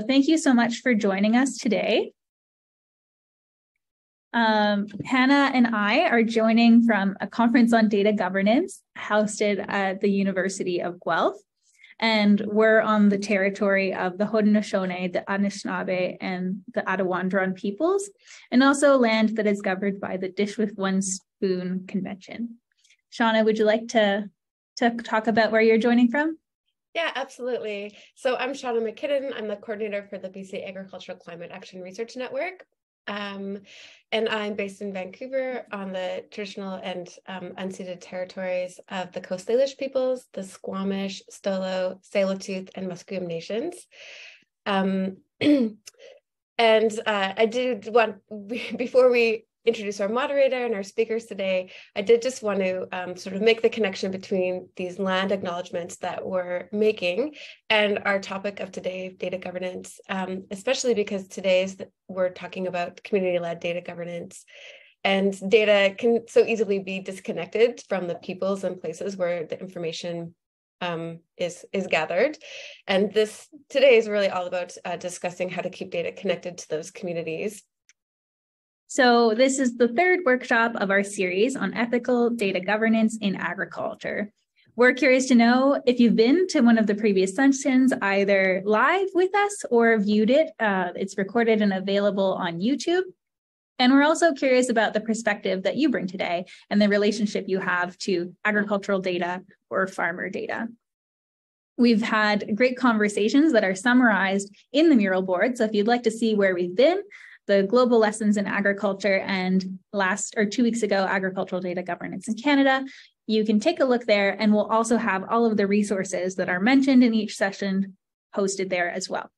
Thank you so much for joining us today. Hannah and I are joining from a conference on data governance hosted at the University of Guelph. And we're on the territory of the Haudenosaunee, the Anishinaabe, and the Attawandaron peoples, and also land that is governed by the Dish with One Spoon Convention. Shauna, would you like to talk about where you're joining from? Yeah, absolutely. So I'm Shauna McKinnon. I'm the coordinator for the BC Agricultural Climate Action Research Network. And I'm based in Vancouver on the traditional and unceded territories of the Coast Salish peoples, the Squamish, Stolo, Tsleil-Waututh, and Musqueam nations. I did want, before we introduce our moderator and our speakers today, I did just want to sort of make the connection between these land acknowledgements that we're making and our topic of today, data governance, especially because we're talking about community-led data governance, and data can so easily be disconnected from the peoples and places where the information is gathered. And today is really all about discussing how to keep data connected to those communities. So this is the third workshop of our series on ethical data governance in agriculture. We're curious to know if you've been to one of the previous sessions, either live with us or viewed it. It's recorded and available on YouTube. And we're also curious about the perspective that you bring today and the relationship you have to agricultural data or farmer data. We've had great conversations that are summarized in the mural board. So if you'd like to see where we've been, the global lessons in agriculture, and 2 weeks ago, agricultural data governance in Canada, you can take a look there, and we'll also have all of the resources that are mentioned in each session posted there as well.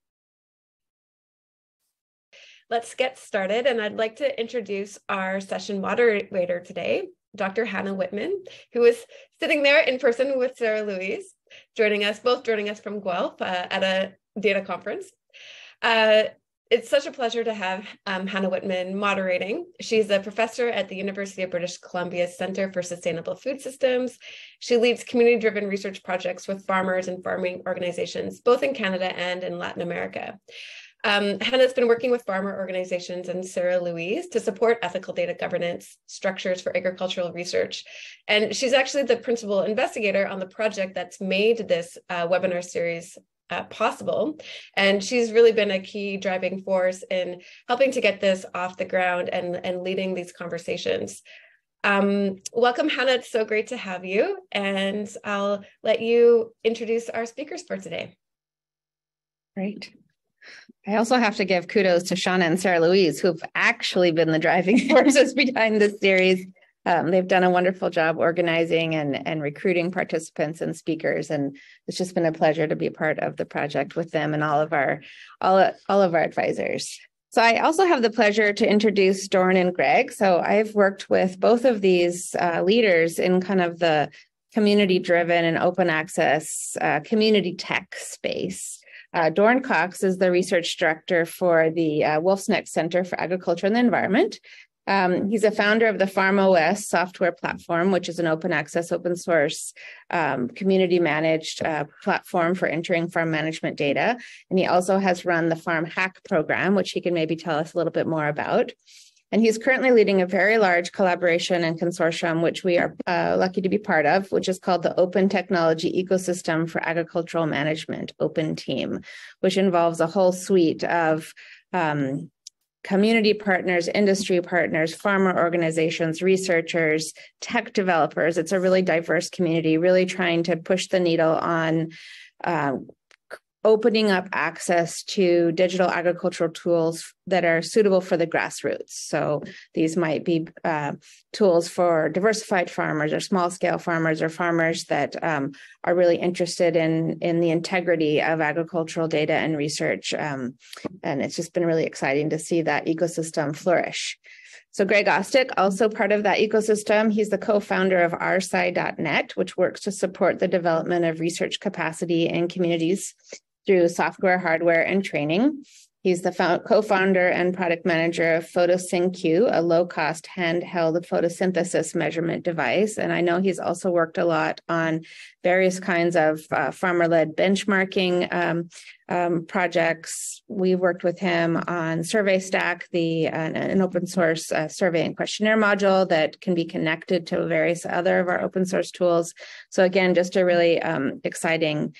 Let's get started, and I'd like to introduce our session moderator today, Dr. Hannah Wittman, who is sitting there in person with Sarah Louise, both joining us from Guelph at a data conference. It's such a pleasure to have Hannah Wittman moderating. She's a professor at the University of British Columbia's Center for Sustainable Food Systems. She leads community-driven research projects with farmers and farming organizations, both in Canada and in Latin America. Hannah's been working with farmer organizations and Sarah Louise to support ethical data governance structures for agricultural research. And she's actually the principal investigator on the project that's made this webinar series possible. And she's really been a key driving force in helping to get this off the ground and leading these conversations. Welcome, Hannah. It's so great to have you. And I'll let you introduce our speakers for today. Great. I also have to give kudos to Shauna and Sarah Louise, who've actually been the driving forces behind this series. They've done a wonderful job organizing and recruiting participants and speakers, and it's just been a pleasure to be part of the project with them and all of our advisors. So I also have the pleasure to introduce Dorn and Greg. So I've worked with both of these leaders in kind of the community-driven and open access community tech space. Dorn Cox is the research director for the Wolf's Neck Center for Agriculture and the Environment. He's a founder of the FarmOS software platform, which is an open access, open source, community managed platform for entering farm management data. And he also has run the Farm Hack program, which he can maybe tell us a little bit more about. And he's currently leading a very large collaboration and consortium, which we are lucky to be part of, which is called the Open Technology Ecosystem for Agricultural Management, Open Team, which involves a whole suite of community partners, industry partners, farmer organizations, researchers, tech developers. It's a really diverse community, really trying to push the needle on opening up access to digital agricultural tools that are suitable for the grassroots. So these might be tools for diversified farmers or small scale farmers or farmers that are really interested in the integrity of agricultural data and research. And it's just been really exciting to see that ecosystem flourish. So Greg Austic, also part of that ecosystem, he's the co-founder of Our-Sci.net, which works to support the development of research capacity in communities through software, hardware, and training. He's the co-founder and product manager of PhotoSynQ, a low-cost handheld photosynthesis measurement device. And I know he's also worked a lot on various kinds of farmer-led benchmarking projects. We've worked with him on SurveyStack, an open source survey and questionnaire module that can be connected to various other of our open source tools. So again, just a really exciting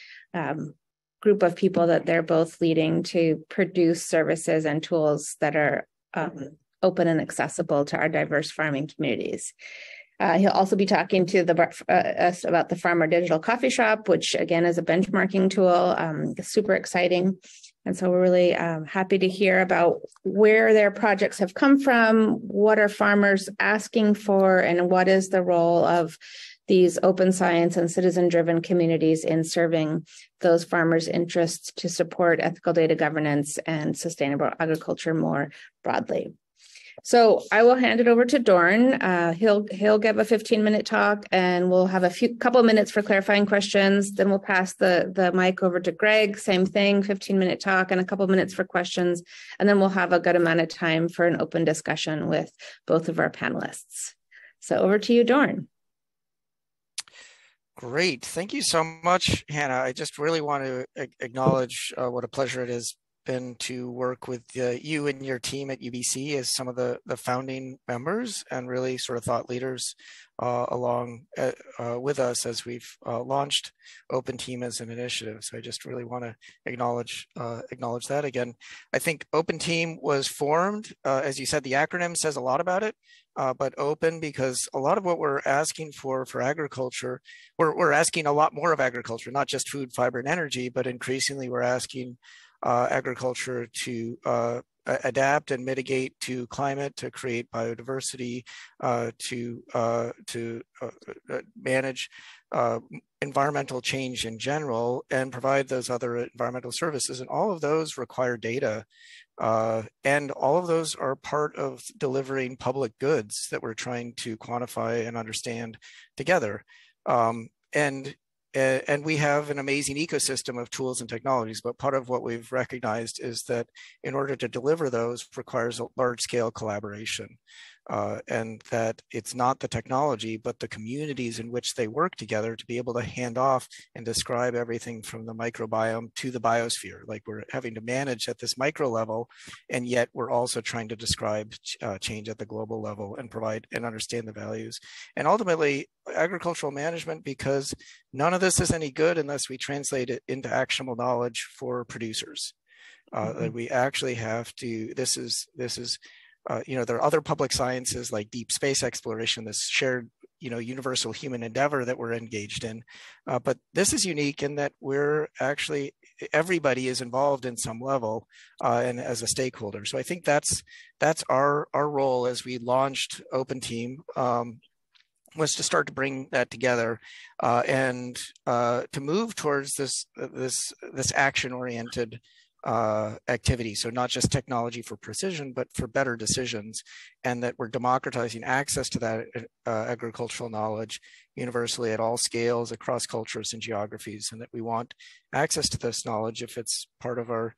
group of people that they're both leading to produce services and tools that are open and accessible to our diverse farming communities. He'll also be talking to us about the Farmer Digital Coffee Shop, which again is a benchmarking tool, super exciting. And so we're really happy to hear about where their projects have come from, what are farmers asking for, and what is the role of these open science and citizen-driven communities in serving those farmers' interests to support ethical data governance and sustainable agriculture more broadly. So I will hand it over to Dorn. He'll give a 15-minute talk, and we'll have couple of minutes for clarifying questions. Then we'll pass the mic over to Greg. Same thing, 15-minute talk and a couple of minutes for questions. And then we'll have a good amount of time for an open discussion with both of our panelists. So over to you, Dorn. Great. Thank you so much, Hannah. I just really want to acknowledge what a pleasure it has been to work with you and your team at UBC as some of the founding members and really sort of thought leaders along with us as we've launched Open Team as an initiative. So I just really want to acknowledge that again. I think Open Team was formed, as you said, the acronym says a lot about it. But open because a lot of what we're asking for agriculture, we're asking a lot more of agriculture, not just food, fiber, and energy, but increasingly we're asking agriculture to adapt and mitigate to climate, to create biodiversity, to manage environmental change in general, and provide those other environmental services. And all of those require data. And all of those are part of delivering public goods that we're trying to quantify and understand together. And we have an amazing ecosystem of tools and technologies, but part of what we've recognized is that in order to deliver those requires a large-scale collaboration. And that it's not the technology, but the communities in which they work together to be able to hand off and describe everything from the microbiome to the biosphere. Like we're having to manage at this micro level, and yet we're also trying to describe change at the global level and provide and understand the values. And ultimately, agricultural management, because none of this is any good unless we translate it into actionable knowledge for producers. That we actually have to, this is there are other public sciences like deep space exploration, this shared, universal human endeavor that we're engaged in. But this is unique in that we're actually, everybody is involved in some level and as a stakeholder. So I think that's our role as we launched Open Team, was to start to bring that together and to move towards this action-oriented activity. So not just technology for precision, but for better decisions, and that we're democratizing access to that agricultural knowledge universally at all scales across cultures and geographies, and that we want access to this knowledge if it's part of our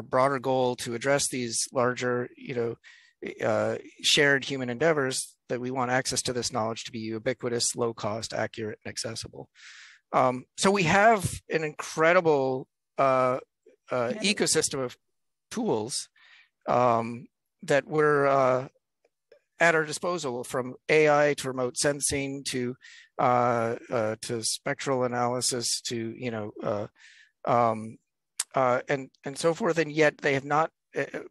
broader goal to address these larger, shared human endeavors, that we want access to this knowledge to be ubiquitous, low cost, accurate, and accessible. So we have an incredible ecosystem of tools that we're at our disposal, from AI to remote sensing to spectral analysis to and so forth. And yet they have not,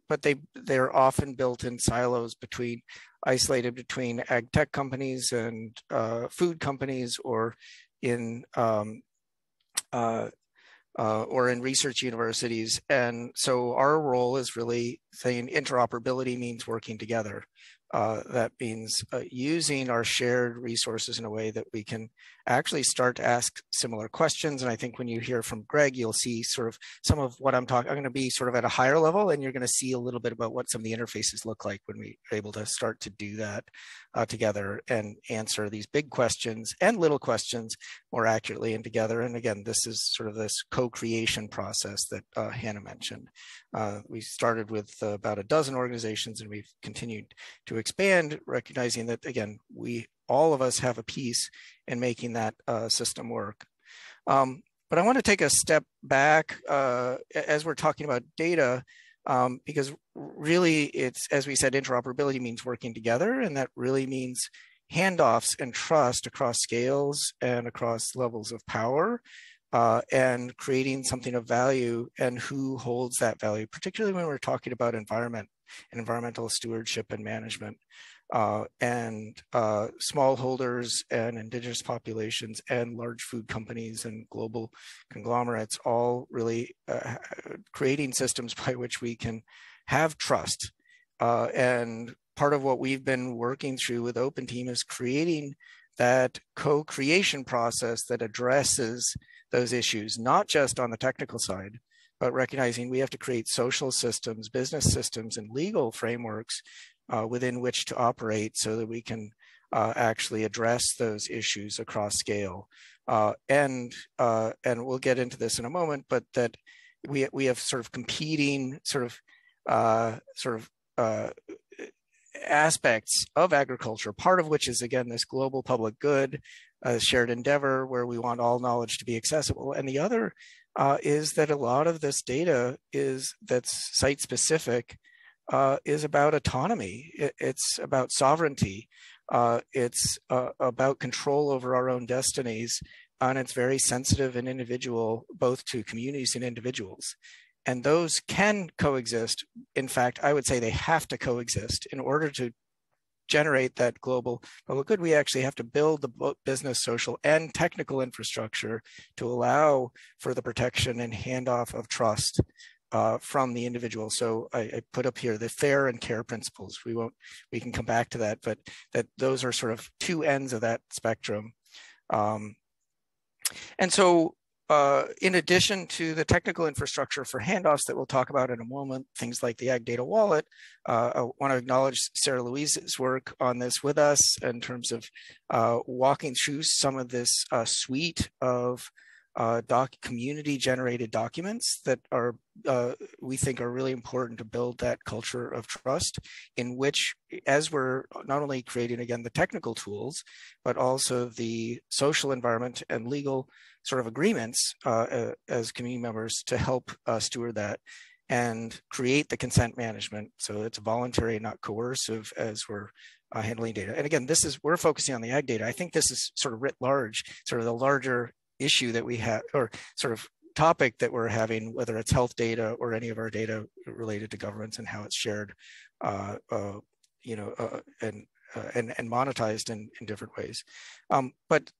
but they're often built in silos isolated between ag tech companies and food companies, or in research universities. And so our role is really saying interoperability means working together. That means using our shared resources in a way that we can actually start to ask similar questions. And I think when you hear from Greg, you'll see sort of some of what I'm going to be sort of at a higher level, and you're going to see a little bit about what some of the interfaces look like when we are able to start to do that together and answer these big questions and little questions more accurately and together. And again, this is sort of this co-creation process that Hannah mentioned. We started with about a dozen organizations, and we've continued to expand, recognizing that, again, all of us have a piece in making that system work. But I want to take a step back as we're talking about data, because really it's, as we said, interoperability means working together, and that really means handoffs and trust across scales and across levels of power, and creating something of value and who holds that value, particularly when we're talking about environment and environmental stewardship and management. And smallholders and indigenous populations and large food companies and global conglomerates all really creating systems by which we can have trust. And part of what we've been working through with Open Team is creating that co-creation process that addresses those issues, not just on the technical side, but recognizing we have to create social systems, business systems, and legal frameworks within which to operate so that we can actually address those issues across scale. And we'll get into this in a moment, but that we have sort of competing aspects of agriculture, part of which is, again, this global public good, shared endeavor where we want all knowledge to be accessible. And the other is that a lot of this data that's site specific is about autonomy. It's about sovereignty. It's about control over our own destinies. And it's very sensitive and individual, both to communities and individuals. And those can coexist. In fact, I would say they have to coexist. In order to generate that global public good, we actually have to build the business, social, and technical infrastructure to allow for the protection and handoff of trust from the individual. So I put up here the fair and care principles. We can come back to that, but that those are sort of two ends of that spectrum. And so in addition to the technical infrastructure for handoffs that we'll talk about in a moment, things like the Ag Data Wallet, I want to acknowledge Sarah Louise's work on this with us in terms of walking through some of this suite of community-generated documents that are we think are really important to build that culture of trust, in which, as we're not only creating, again, the technical tools, but also the social environment and legal sort of agreements as community members to help steward that and create the consent management. So it's voluntary, not coercive, as we're handling data. And again, we're focusing on the ag data. I think this is sort of writ large, sort of the larger issue that we have, or sort of topic that we're having, whether it's health data or any of our data related to governance and how it's shared, and monetized in different ways. But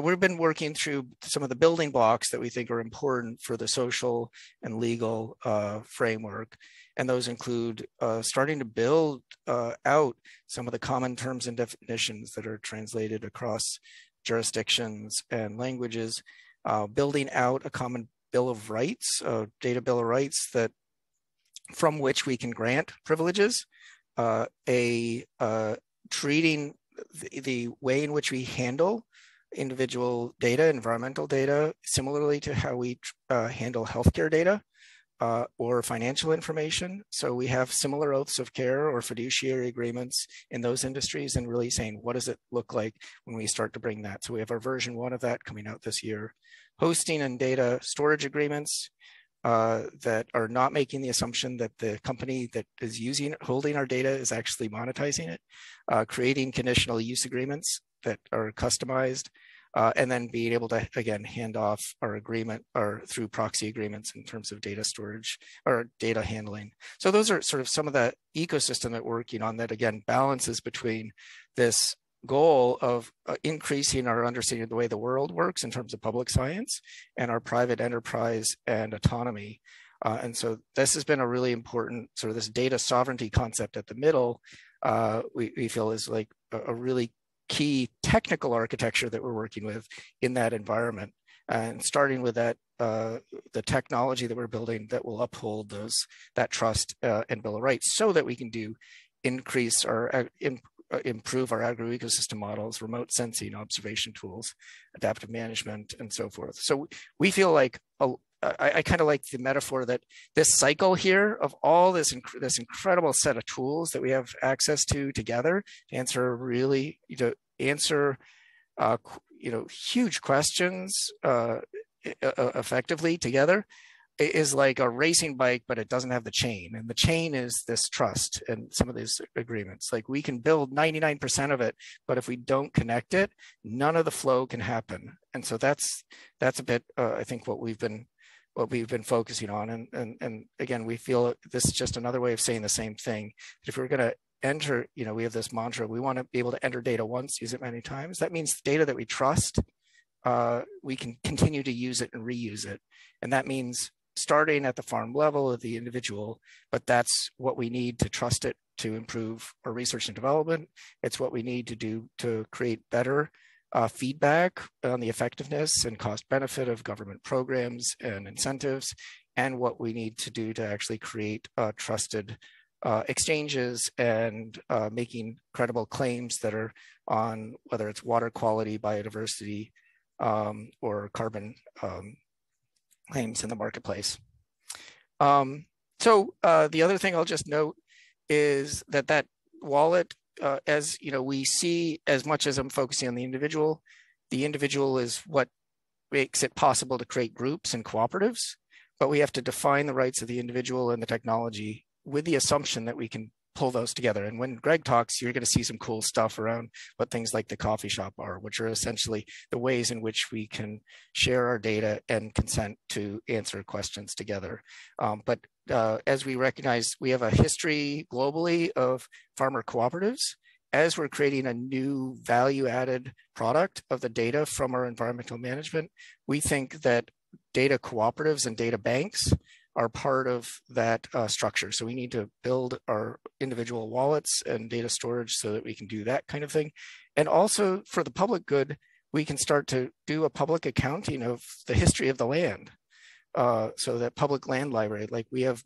we've been working through some of the building blocks that we think are important for the social and legal framework. And those include starting to build out some of the common terms and definitions that are translated across jurisdictions and languages, building out a common bill of rights, data bill of rights from which we can grant privileges, treating the way in which we handle individual data, environmental data, similarly to how we handle healthcare data or financial information. So we have similar oaths of care or fiduciary agreements in those industries, and really saying, what does it look like when we start to bring that? So we have our version 1 of that coming out this year. Hosting and data storage agreements that are not making the assumption that the company that is holding our data is actually monetizing it. Creating conditional use agreements that are customized, and then being able to, again, hand off our agreement or through proxy agreements in terms of data storage or data handling. So those are sort of some of the ecosystem that we're working on that, again, balances between this goal of increasing our understanding of the way the world works in terms of public science and our private enterprise and autonomy. And so this has been a really important sort of this data sovereignty concept at the middle, we feel is like a really key technical architecture that we're working with in that environment. And starting with that, the technology that we're building that will uphold that trust and Bill of Rights, so that we can improve our agroecosystem models, remote sensing, observation tools, adaptive management, and so forth. So we feel like, I kind of like the metaphor that this cycle here of all this incredible set of tools that we have access to together to answer huge questions effectively together, is like a racing bike, but it doesn't have the chain. And the chain is this trust and some of these agreements. Like, we can build 99% of it, but if we don't connect it, none of the flow can happen. And so that's a bit, I think, what we've been focusing on. And again, we feel this is just another way of saying the same thing. If we're going to enter, we have this mantra, we want to be able to enter data once, use it many times. That means data that we trust, we can continue to use it and reuse it. And that means starting at the farm level of the individual, but that's what we need to trust it to improve our research and development. It's what we need to do to create better feedback on the effectiveness and cost benefit of government programs and incentives, and what we need to do to actually create trusted exchanges and making credible claims that are on whether it's water quality, biodiversity, or carbon claims in the marketplace. So the other thing I'll just note is that wallet, as we see, as much as I'm focusing on the individual is what makes it possible to create groups and cooperatives, but we have to define the rights of the individual and the technology with the assumption that we can pull those together. And when Greg talks, you're going to see some cool stuff around what things like the coffee shop are, which are essentially the ways in which we can share our data and consent to answer questions together. But as we recognize, we have a history globally of farmer cooperatives. As we're creating a new value-added product of the data from our environmental management, we think that data cooperatives and data banks are part of that structure. So we need to build our individual wallets and data storage so that we can do that kind of thing. And also for the public good, we can start to do a public accounting of the history of the land. So that public land library, like we have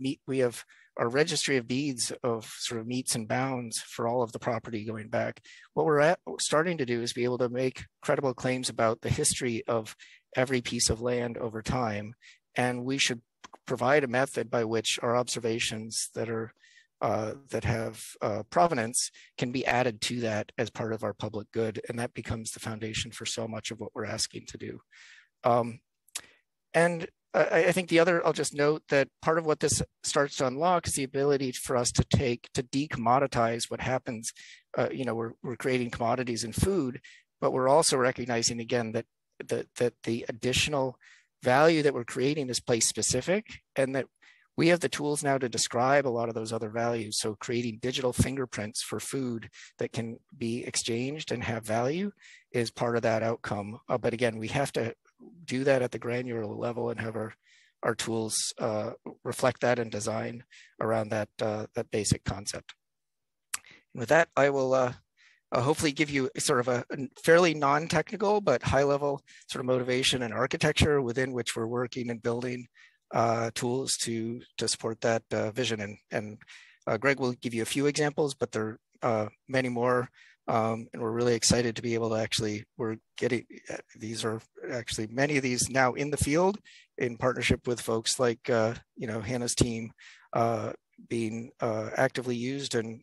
our registry of deeds of sort of meets and bounds for all of the property going back. What we're starting to do is be able to make credible claims about the history of every piece of land over time. And we should provide a method by which our observations that have provenance can be added to that as part of our public good, and that becomes the foundation for so much of what we're asking to do. And I think I'll just note that part of what this starts to unlock is the ability for us to decommoditize what happens. We're creating commodities in food, but we're also recognizing again that the additional value that we're creating is place specific, and that we have the tools now to describe a lot of those other values. So creating digital fingerprints for food that can be exchanged and have value is part of that outcome. But again, we have to do that at the granular level and have our tools reflect that and design around that basic concept. And with that, I will hopefully give you sort of a fairly non-technical but high-level sort of motivation and architecture within which we're working and building tools to support that vision. And Greg will give you a few examples, but there are many more. And we're really excited to be able to these are actually many of these now in the field in partnership with folks like, Hannah's team being actively used and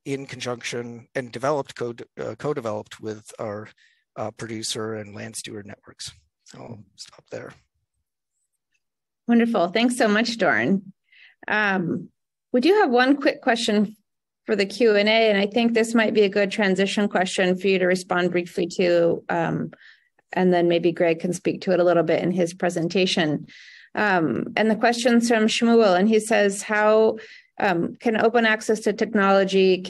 in conjunction and co-developed with our producer and land steward networks. So I'll stop there. Wonderful. Thanks so much, Dorn. We do have one quick question for the Q&A, and I think this might be a good transition question for you to respond briefly to, and then maybe Greg can speak to it a little bit in his presentation. And the question's from Shmuel, and he says, how can open access to technology,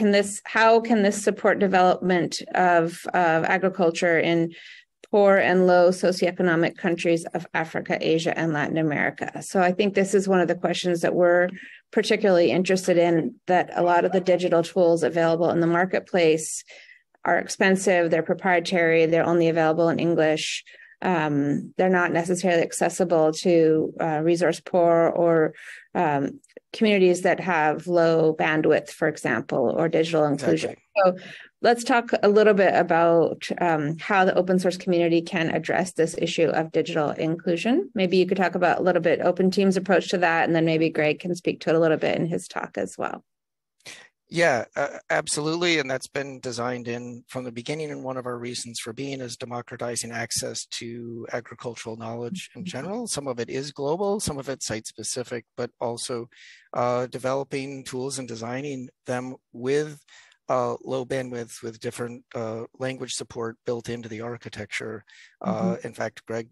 how can this support development of agriculture in poor and low socioeconomic countries of Africa, Asia, and Latin America? So I think this is one of the questions that we're particularly interested in, that a lot of the digital tools available in the marketplace are expensive, they're proprietary, they're only available in English. They're not necessarily accessible to resource poor or communities that have low bandwidth, for example, or digital inclusion. Exactly. So let's talk a little bit about how the open source community can address this issue of digital inclusion. Maybe you could talk about a little bit Open Team's approach to that, and then maybe Greg can speak to it a little bit in his talk as well. Yeah, absolutely. And that's been designed in from the beginning. And one of our reasons for being is democratizing access to agricultural knowledge in general. Some of it is global, some of it site specific, but also developing tools and designing them with low bandwidth, with different language support built into the architecture. In fact, Greg,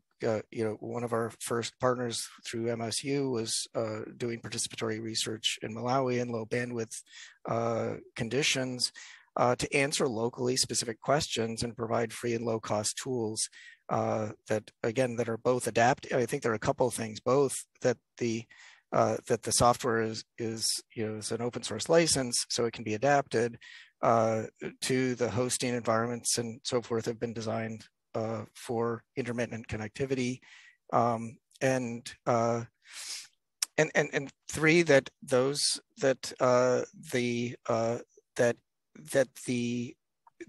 one of our first partners through MSU was doing participatory research in Malawi in low bandwidth conditions to answer locally specific questions and provide free and low cost tools that are both adaptive. I think there are a couple of things, both that the software is an open source license, so it can be adapted to the hosting environments and so forth have been designed for intermittent connectivity, and three, that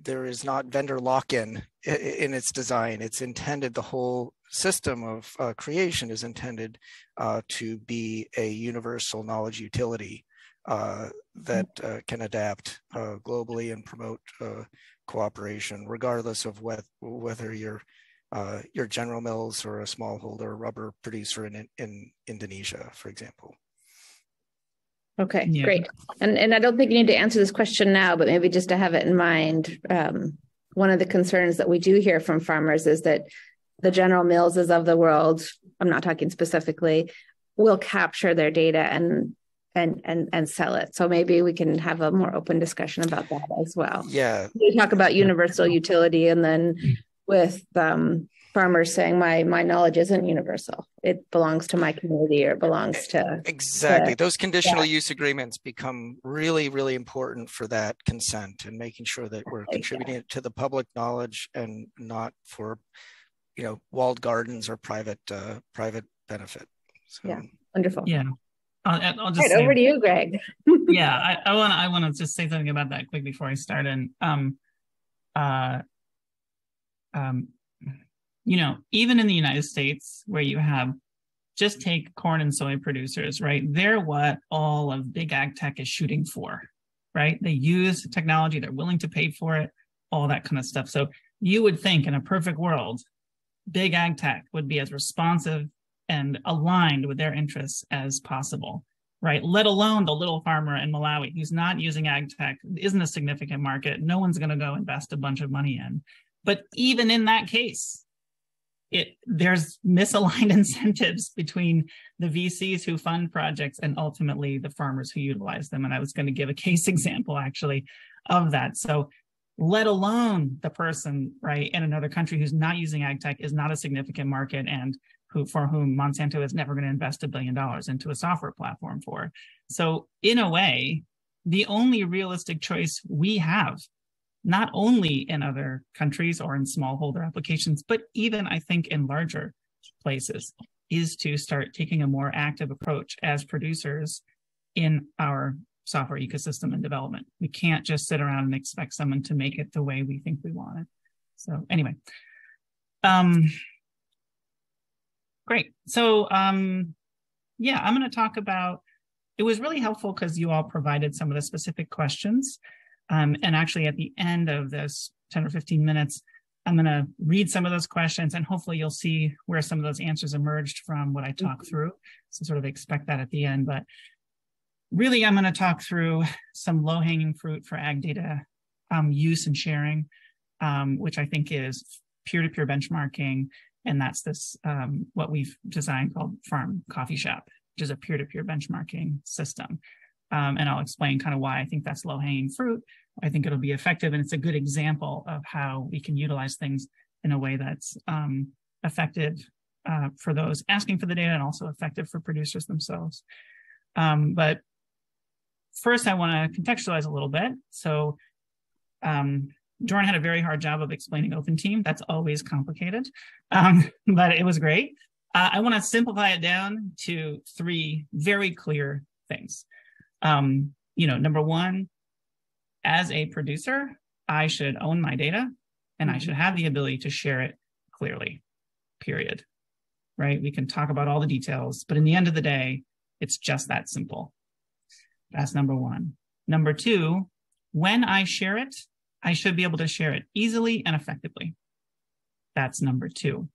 there is not vendor lock-in in its design. It's intended, the whole system of creation is intended to be a universal knowledge utility that can adapt globally and promote cooperation, regardless of whether you're General Mills or a smallholder rubber producer in Indonesia, for example. Okay, yeah. Great. And I don't think you need to answer this question now, but maybe just to have it in mind, one of the concerns that we do hear from farmers is that the General Millses of the world, I'm not talking specifically, will capture their data and sell it. So maybe we can have a more open discussion about that as well. Yeah. We talk about universal utility, and then with farmers saying my knowledge isn't universal. It belongs to my community, or it belongs to... Exactly. Those conditional use agreements become really, really important for that consent and making sure that we're contributing to the public knowledge and not for, walled gardens or private benefit. So. Yeah, wonderful. Yeah. I'll just say, over to you, Greg. Yeah, I want to just say something about that quick before I start. And even in the United States, where you have, just take corn and soy producers, right? They're what all of big ag tech is shooting for, right? They use technology, they're willing to pay for it, all that kind of stuff. So you would think in a perfect world, big ag tech would be as responsive and aligned with their interests as possible, right? Let alone the little farmer in Malawi who's not using ag tech, isn't a significant market. No one's going to go invest a bunch of money in. But even in that case, there's misaligned incentives between the VCs who fund projects and ultimately the farmers who utilize them. And I was going to give a case example actually of that. So let alone the person, right, in another country who's not using ag tech, is not a significant market, and for whom Monsanto is never going to invest $1 billion into a software platform for. So in a way, the only realistic choice we have, not only in other countries or in smallholder applications, but even I think in larger places, is to start taking a more active approach as producers in our software ecosystem and development. We can't just sit around and expect someone to make it the way we think we want it. So anyway, great. So yeah, I'm going to talk about, it was really helpful because you all provided some of the specific questions. And actually at the end of this 10 or 15 minutes, I'm going to read some of those questions, and hopefully you'll see where some of those answers emerged from what I talk through. So sort of expect that at the end. But really, I'm going to talk through some low-hanging fruit for ag data use and sharing, which I think is peer-to-peer benchmarking. And that's this, what we've designed called Farm Coffee Shop, which is a peer-to-peer benchmarking system. And I'll explain kind of why I think that's low-hanging fruit. I think it'll be effective, and it's a good example of how we can utilize things in a way that's effective for those asking for the data, and also effective for producers themselves. But first, I want to contextualize a little bit. So Dorn had a very hard job of explaining open team. That's always complicated, but it was great. I want to simplify it down to 3 very clear things. Number 1, as a producer, I should own my data and I should have the ability to share it clearly, period. Right? We can talk about all the details, but in the end of the day, it's just that simple. That's number 1. Number 2, when I share it, I should be able to share it easily and effectively. That's number 2.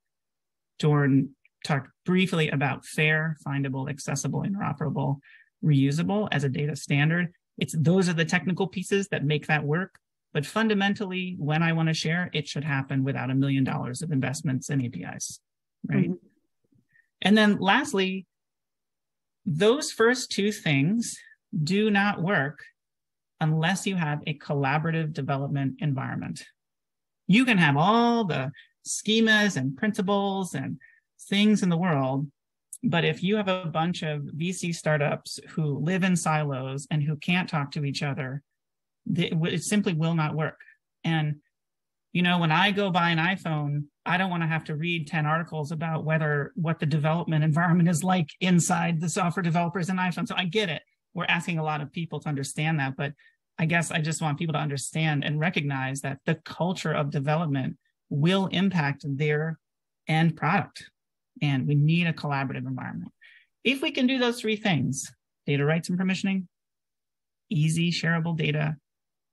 Dorn talked briefly about fair, findable, accessible, interoperable, reusable as a data standard. Those are the technical pieces that make that work. But fundamentally, when I want to share, it should happen without $1 million of investments in APIs, right? And then lastly, those first 2 things do not work unless you have a collaborative development environment. You can have all the schemas and principles and things in the world, but if you have a bunch of VC startups who live in silos and who can't talk to each other, it simply will not work. And, when I go buy an iPhone, I don't want to have to read 10 articles about what the development environment is like inside the software developers in iPhone. So I get it. We're asking a lot of people to understand that, but I guess I just want people to understand and recognize that the culture of development will impact their end product. And we need a collaborative environment. If we can do those 3 things, data rights and permissioning, easy shareable data,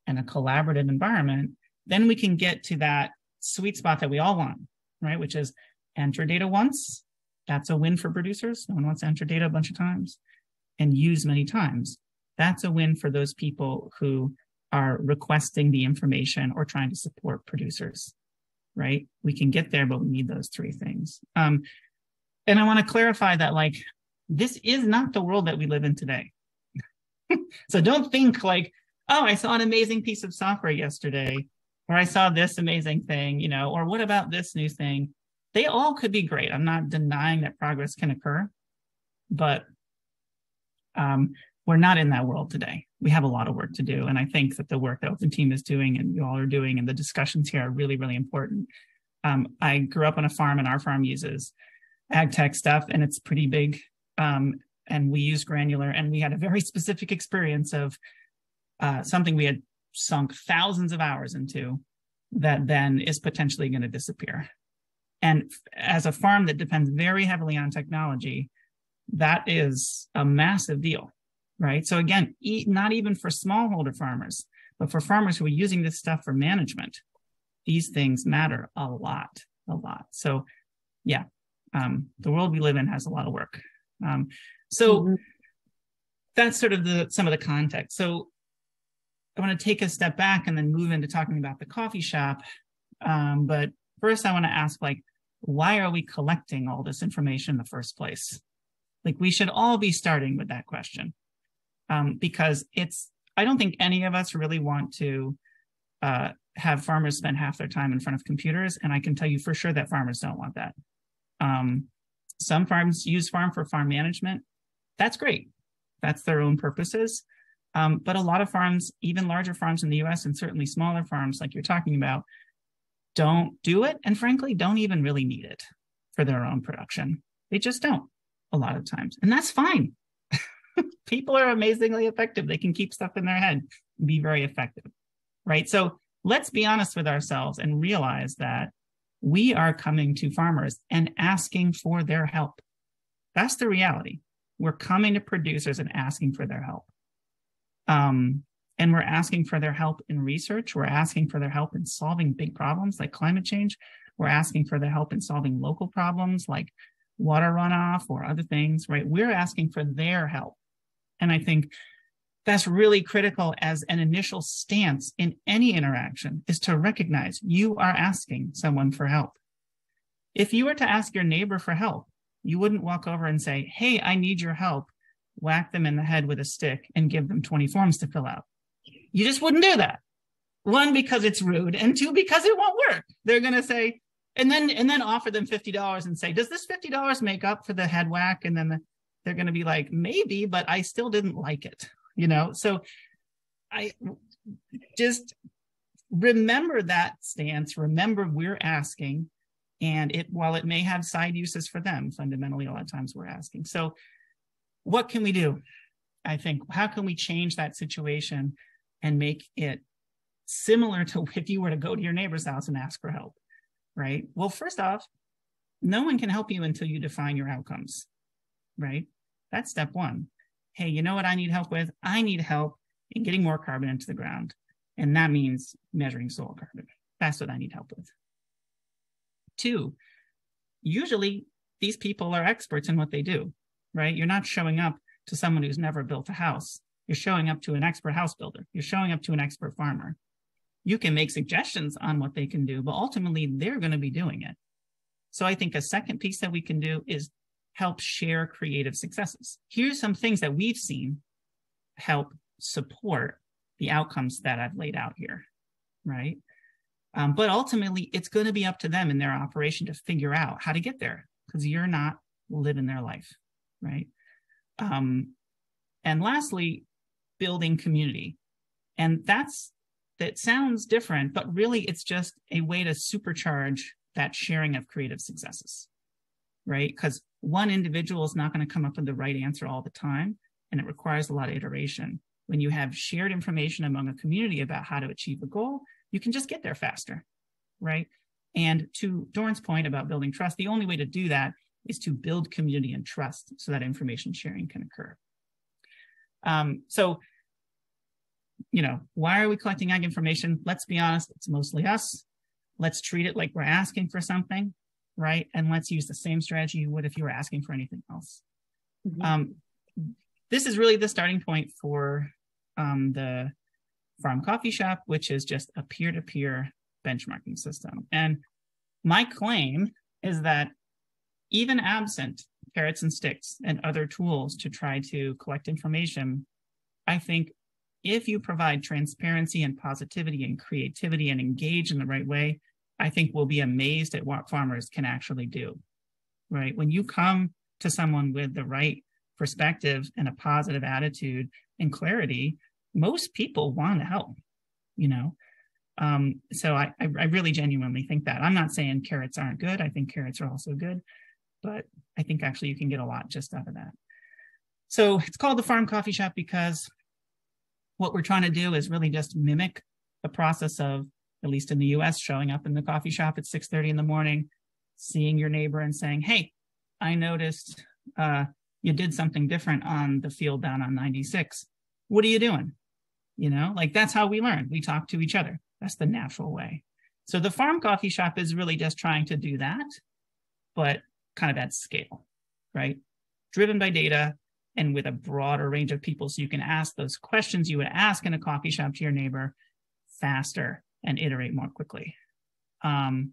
and a collaborative environment, then we can get to that sweet spot that we all want, right? Which is enter data once. That's a win for producers. No one wants to enter data a bunch of times. And use many times. That's a win for those people who are requesting the information or trying to support producers, right? We can get there, but we need those 3 things. And I want to clarify that, this is not the world that we live in today. So don't think I saw an amazing piece of software yesterday, or I saw this amazing thing, or what about this new thing? They all could be great. I'm not denying that progress can occur, but we're not in that world today. We have a lot of work to do. And I think that the work that Open Team is doing and you all are doing and the discussions here are really, really important. I grew up on a farm and our farm uses ag tech stuff and it's pretty big. And we use granular and we had a very specific experience of something we had sunk thousands of hours into that then is potentially going to disappear. And as a farm that depends very heavily on technology, that is a massive deal, right? So again, not even for smallholder farmers, but for farmers who are using this stuff for management, these things matter a lot. So yeah, the world we live in has a lot of work. That's sort of some of the context. So I want to take a step back and then move into talking about the coffee shop. But first I want to ask, why are we collecting all this information in the first place? We should all be starting with that question, because I don't think any of us really want to have farmers spend half their time in front of computers. And I can tell you for sure that farmers don't want that. Some farms use farm for farm management. That's great. That's their own purposes. But a lot of farms, even larger farms in the US and certainly smaller farms like you're talking about, don't do it. And frankly, don't even really need it for their own production. They just don't a lot of times. And that's fine. People are amazingly effective. They can keep stuff in their head and be very effective, right? So let's be honest with ourselves and realize that we are coming to farmers and asking for their help. That's the reality. We're coming to producers and asking for their help. And we're asking for their help in research. We're asking for their help in solving big problems like climate change. We're asking for their help in solving local problems like water runoff or other things, right? We're asking for their help. And I think that's really critical as an initial stance in any interaction, is to recognize you are asking someone for help. If you were to ask your neighbor for help, you wouldn't walk over and say, hey, I need your help, whack them in the head with a stick and give them 20 forms to fill out. You just wouldn't do that. 1, because it's rude, and 2, because it won't work. They're going to say, and then offer them $50 and say, does this $50 make up for the head whack? And then they're going to be like, maybe, but I still didn't like it, So I just remember that stance, remember we're asking, and while it may have side uses for them, fundamentally a lot of times we're asking. So what can we do? I think, how can we change that situation and make it similar to if you were to go to your neighbor's house and ask for help, right? Well, first off, no one can help you until you define your outcomes, right? That's step one. Hey, you know what I need help with? I need help in getting more carbon into the ground. And that means measuring soil carbon. That's what I need help with. Two, usually these people are experts in what they do, right? You're not showing up to someone who's never built a house. You're showing up to an expert house builder. You're showing up to an expert farmer. You can make suggestions on what they can do, but ultimately they're going to be doing it. So I think a second piece that we can do is help share creative successes. Here's some things that we've seen help support the outcomes that I've laid out here, right? But ultimately, it's going to be up to them in their operation to figure out how to get there, because you're not living their life, right? And lastly, building community. And that sounds different, but really it's just a way to supercharge that sharing of creative successes, right? Because one individual is not going to come up with the right answer all the time, and it requires a lot of iteration. When you have shared information among a community about how to achieve a goal, you can just get there faster, right? And to Dorn's point about building trust, the only way to do that is to build community and trust so that information sharing can occur. So, why are we collecting ag information? Let's be honest, it's mostly us. Let's treat it like we're asking for something, right? And let's use the same strategy you would if you were asking for anything else. Mm-hmm. This is really the starting point for the Farm Coffee Shop, which is just a peer-to-peer benchmarking system. And my claim is that even absent carrots and sticks and other tools to try to collect information, I think if you provide transparency and positivity and creativity and engage in the right way, I think we'll be amazed at what farmers can actually do, right? When you come to someone with the right perspective and a positive attitude and clarity, most people want to help, So I really genuinely think that. I'm not saying carrots aren't good. I think carrots are also good, but I think actually you can get a lot just out of that. So it's called the Farm Coffee Shop because what we're trying to do is really just mimic the process of, at least in the US, showing up in the coffee shop at 6:30 in the morning, seeing your neighbor and saying, hey, I noticed you did something different on the field down on 96. What are you doing? That's how we learn. We talk to each other. That's the natural way. So the Farm Coffee Shop is really just trying to do that, but kind of at scale, right? Driven by data and with a broader range of people, so you can ask those questions you would ask in a coffee shop to your neighbor faster and iterate more quickly. And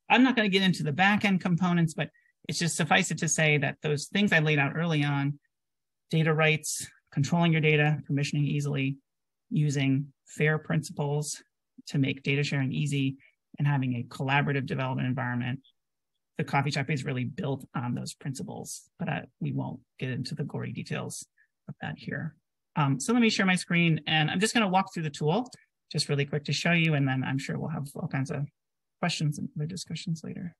I'm not going to get into the back-end components, but it's just suffice it to say that those things I laid out early on, data rights, controlling your data, permissioning easily, using FAIR principles to make data sharing easy, and having a collaborative development environment, the coffee shop is really built on those principles, but we won't get into the gory details of that here. So let me share my screen, and I'm just going to walk through the tool just really quick to show you, and then I'm sure we'll have all kinds of questions and other discussions later.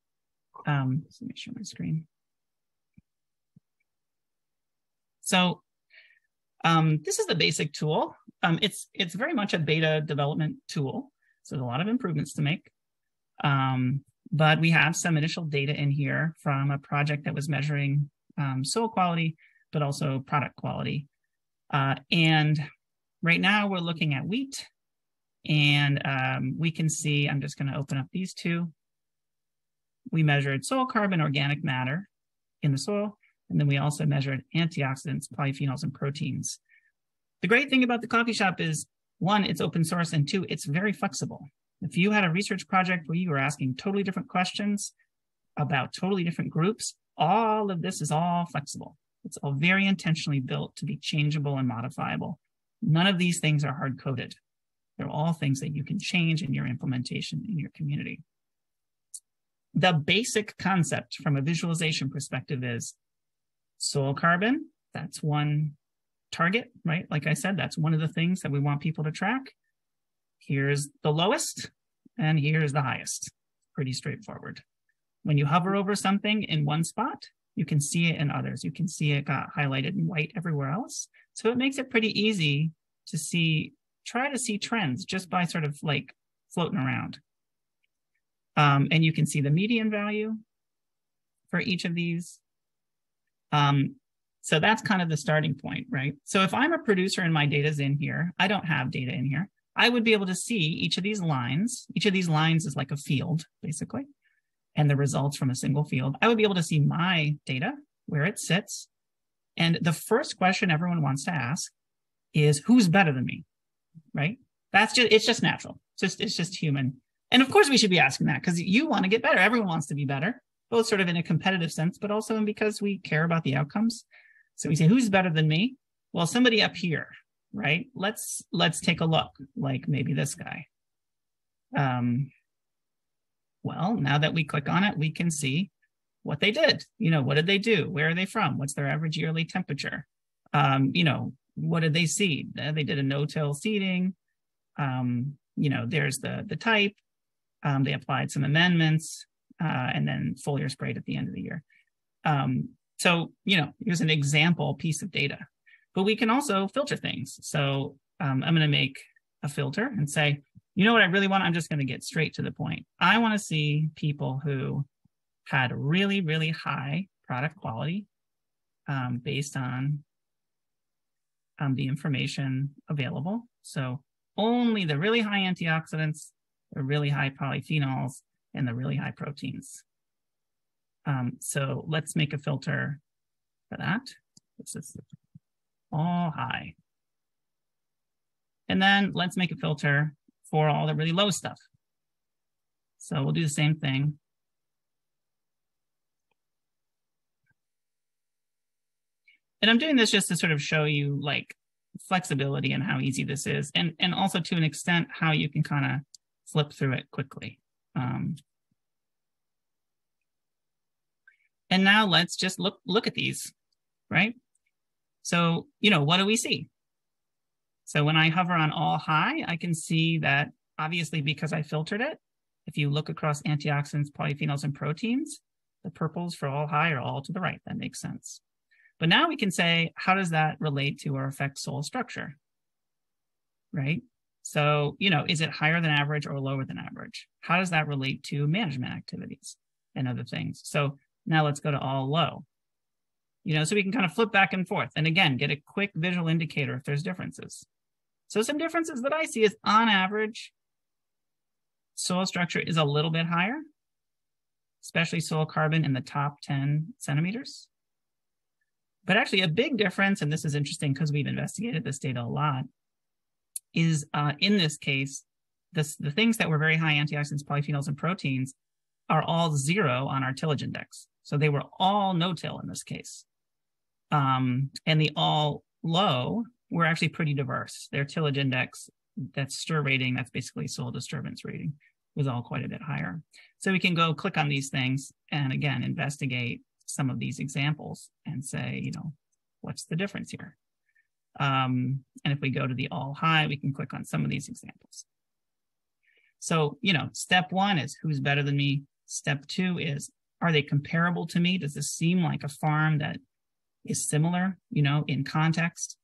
So let me share my screen. So this is the basic tool. It's very much a beta development tool, so there's a lot of improvements to make. But we have some initial data in here from a project that was measuring soil quality, but also product quality. And right now we're looking at wheat, and we can see, I'm just going to open up these two. We measured soil carbon, organic matter in the soil, and then we also measured antioxidants, polyphenols, and proteins. The great thing about the coffee shop is, one, it's open source, and two, it's very flexible. If you had a research project where you were asking totally different questions about totally different groups, all of this is all flexible. It's all very intentionally built to be changeable and modifiable. None of these things are hard-coded. They're all things that you can change in your implementation in your community. The basic concept from a visualization perspective is soil carbon, that's one target, right? Like I said, that's one of the things that we want people to track. Here's the lowest and here's the highest. Pretty straightforward. When you hover over something in one spot, you can see it in others. You can see it got highlighted in white everywhere else. So it makes it pretty easy to see, try to see trends just by sort of like floating around. And you can see the median value for each of these. So that's kind of the starting point, right? So if I'm a producer and my data's in here, I don't have data in here, I would be able to see each of these lines. Each of these lines is like a field, basically, and the results from a single field. I would be able to see my data, where it sits. And the first question everyone wants to ask is, who's better than me, right? It's just natural. It's just human. And of course we should be asking that because you want to get better. Everyone wants to be better, both sort of in a competitive sense, but also because we care about the outcomes. So we say, who's better than me? Well, somebody up here, right? Let's take a look, like maybe this guy. Well, now that we click on it, we can see what they did. What did they do? Where are they from? What's their average yearly temperature? What did they seed? They did a no-till seeding. There's the type. They applied some amendments and then foliar sprayed at the end of the year. So here's an example piece of data, but we can also filter things. So I'm going to make a filter and say, you know what I really want? I'm just going to get straight to the point. I want to see people who had really, really high product quality based on the information available. So only the really high antioxidants, the really high polyphenols, and the really high proteins. So let's make a filter for that. This is all high. And then let's make a filter for all the really low stuff. So we'll do the same thing. And I'm doing this just to sort of show you like flexibility and how easy this is, and also to an extent how you can kind of flip through it quickly. And now let's just look at these, right? So, what do we see? So when I hover on all high, I can see that obviously because I filtered it, if you look across antioxidants, polyphenols, and proteins, the purples for all high are all to the right. That makes sense. But now we can say, how does that relate to or affect soil structure, right? So, is it higher than average or lower than average? How does that relate to management activities and other things? So now let's go to all low, so we can kind of flip back and forth and again, get a quick visual indicator if there's differences. So some differences that I see is on average, soil structure is a little bit higher, especially soil carbon in the top 10 centimeters. But actually a big difference, and this is interesting because we've investigated this data a lot, is in this case, the things that were very high antioxidants, polyphenols, and proteins are all 0 on our tillage index. So they were all no-till in this case. And the all low were actually pretty diverse. Their tillage index, that's stir rating, that's basically soil disturbance rating, was all quite a bit higher. So we can go click on these things and again, investigate some of these examples and say, what's the difference here? And if we go to the all high, we can click on some of these examples. So, step 1 is who's better than me. Step 2 is, are they comparable to me? Does this seem like a farm that is similar, in context?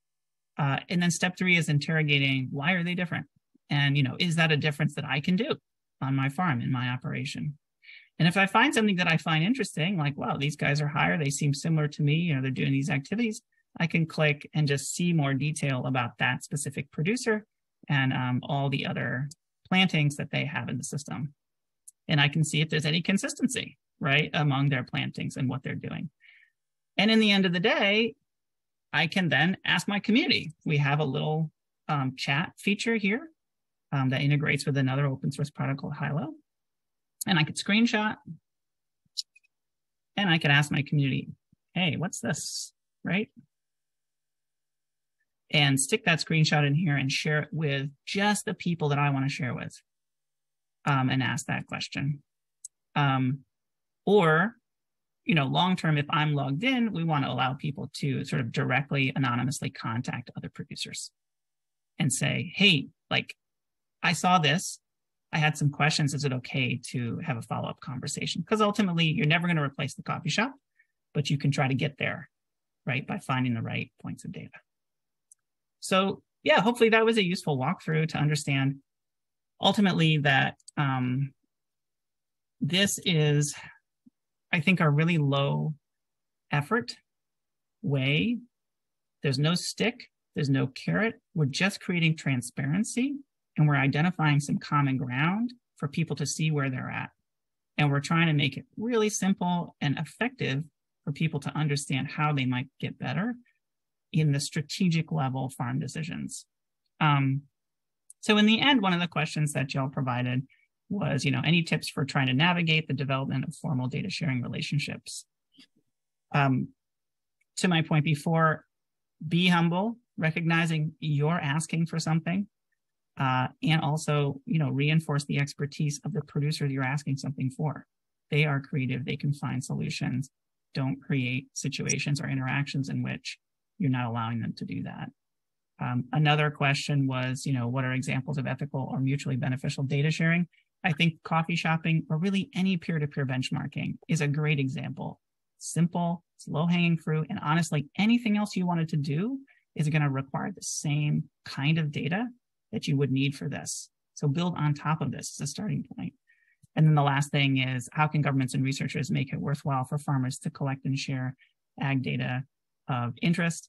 And then step 3 is interrogating, why are they different? And, is that a difference that I can do on my farm, in my operation? And if I find something that I find interesting, like, wow, these guys are higher, they seem similar to me, they're doing these activities, I can click and just see more detail about that specific producer and all the other plantings that they have in the system. And I can see if there's any consistency, right, among their plantings and what they're doing. And in the end of the day, I can then ask my community. We have a little chat feature here that integrates with another open source product called Hilo. And I could screenshot and I could ask my community, hey, what's this, right? And stick that screenshot in here and share it with just the people that I want to share with and ask that question. Or long term, if I'm logged in, we want to allow people to sort of directly, anonymously contact other producers and say, hey, like, I saw this. I had some questions. Is it okay to have a follow-up conversation? Because ultimately, you're never going to replace the coffee shop, but you can try to get there, right, by finding the right points of data. So yeah, hopefully that was a useful walkthrough to understand ultimately that this is, I think, a really low effort way. There's no stick, there's no carrot. We're just creating transparency, and we're identifying some common ground for people to see where they're at. And we're trying to make it really simple and effective for people to understand how they might get better in the strategic level farm decisions. So in the end, one of the questions that y'all provided was, any tips for trying to navigate the development of formal data sharing relationships? To my point before, be humble, recognizing you're asking for something, and also, reinforce the expertise of the producer you're asking something for. They are creative, they can find solutions. Don't create situations or interactions in which you're not allowing them to do that. Another question was, what are examples of ethical or mutually beneficial data sharing? I think coffee shopping, or really any peer-to-peer benchmarking, is a great example. Simple, it's low-hanging fruit, and honestly, anything else you wanted to do is going to require the same kind of data that you would need for this. So build on top of this as a starting point. And then the last thing is, how can governments and researchers make it worthwhile for farmers to collect and share ag data of interest?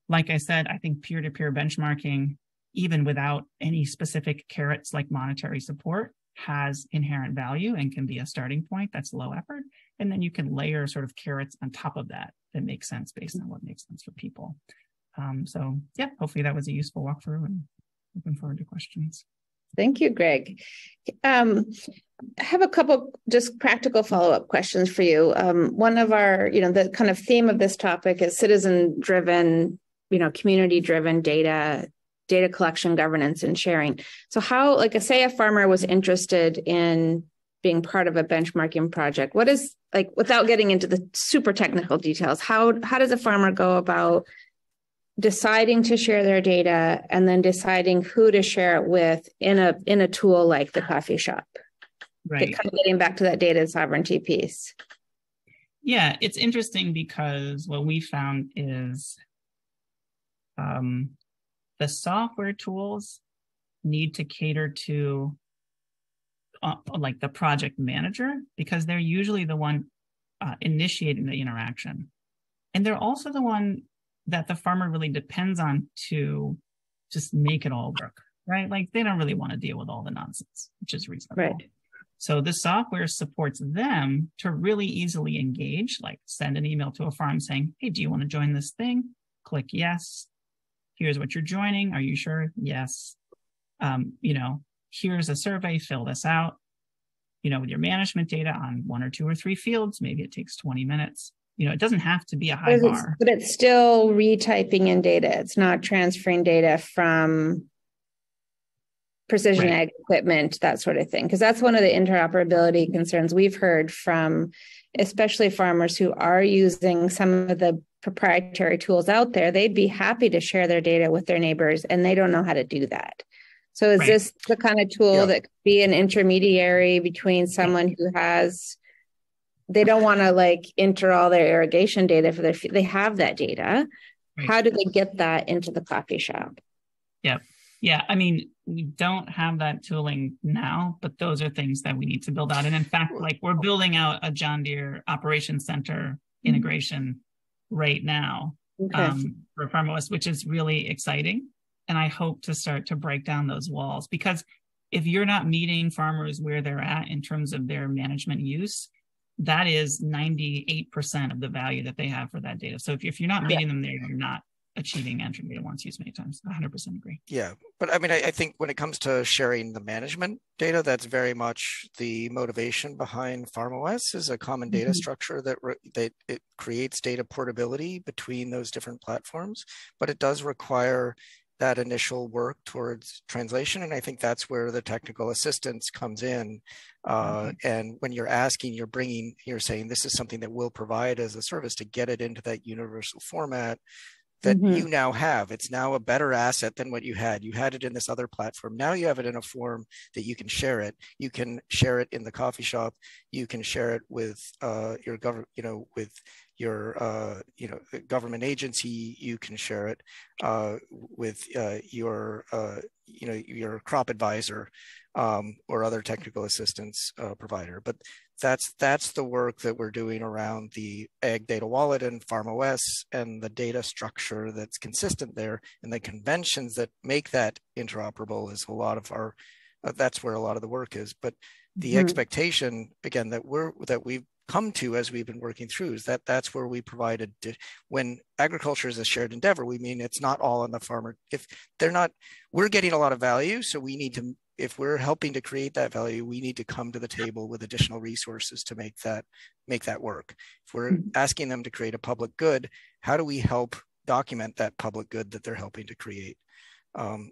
Like I said, I think peer-to-peer benchmarking, even without any specific carrots like monetary support, has inherent value and can be a starting point that's low effort. And then you can layer sort of carrots on top of that makes sense based on what makes sense for people. So yeah, hopefully that was a useful walkthrough, and looking forward to questions. Thank you, Greg. I have a couple just practical follow-up questions for you. One of our, the kind of theme of this topic is citizen-driven, community-driven data collection, governance, and sharing. So how, say a farmer was interested in being part of a benchmarking project, what is, without getting into the super technical details, how does a farmer go about deciding to share their data and then deciding who to share it with in a tool like the coffee shop? Right. Kind of getting back to that data sovereignty piece. Yeah, it's interesting because what we found is the software tools need to cater to the project manager, because they're usually the one initiating the interaction. And they're also the one that the farmer really depends on to just make it all work, right? They don't really want to deal with all the nonsense, which is reasonable. Right. So the software supports them to really easily engage, send an email to a farm saying, hey, do you want to join this thing? Click yes. Here's what you're joining. Are you sure? Yes. Here's a survey, fill this out. With your management data on 1 or 2 or 3 fields, maybe it takes 20 minutes. It doesn't have to be a high bar. But it's still retyping in data. It's not transferring data from precision ag equipment, that sort of thing. Because that's one of the interoperability concerns we've heard from, especially farmers who are using some of the proprietary tools out there. They'd be happy to share their data with their neighbors, and they don't know how to do that. So is this the kind of tool that could be an intermediary between someone who has, they don't want to enter all their irrigation data for they have that data. Right. How do they get that into the coffee shop? Yeah. Yeah. I mean, we don't have that tooling now, but those are things that we need to build out. And in fact, we're building out a John Deere Operations Center integration right now for FarmOS, which is really exciting. And I hope to start to break down those walls, because if you're not meeting farmers where they're at in terms of their management use, that is 98% of the value that they have for that data. So if you're not meeting them there, you're not achieving entering data once used many times. 100% agree. Yeah, but I mean, I think when it comes to sharing the management data, that's very much the motivation behind FarmOS, is a common data structure that it creates data portability between those different platforms, but it does require that initial work towards translation. And I think that's where the technical assistance comes in. And when you're asking, you're saying this is something that we'll provide as a service to get it into that universal format that you now have. It's now a better asset than what you had. You had it in this other platform. Now you have it in a form that you can share it. You can share it in the coffee shop. You can share it with your government, with your government agency. You can share it with your crop advisor or other technical assistance provider. But that's the work that we're doing around the Ag Data Wallet and FarmOS and the data structure that's consistent there, and the conventions that make that interoperable is a lot of our. That's where a lot of the work is. But the expectation, again, that we've come to as we've been working through is that's where we provided. When agriculture is a shared endeavor, we mean it's not all on the farmer. If they're not, we're getting a lot of value, so we need to. If we're helping to create that value, we need to come to the table with additional resources to make that work. If we're asking them to create a public good, how do we help document that public good that they're helping to create?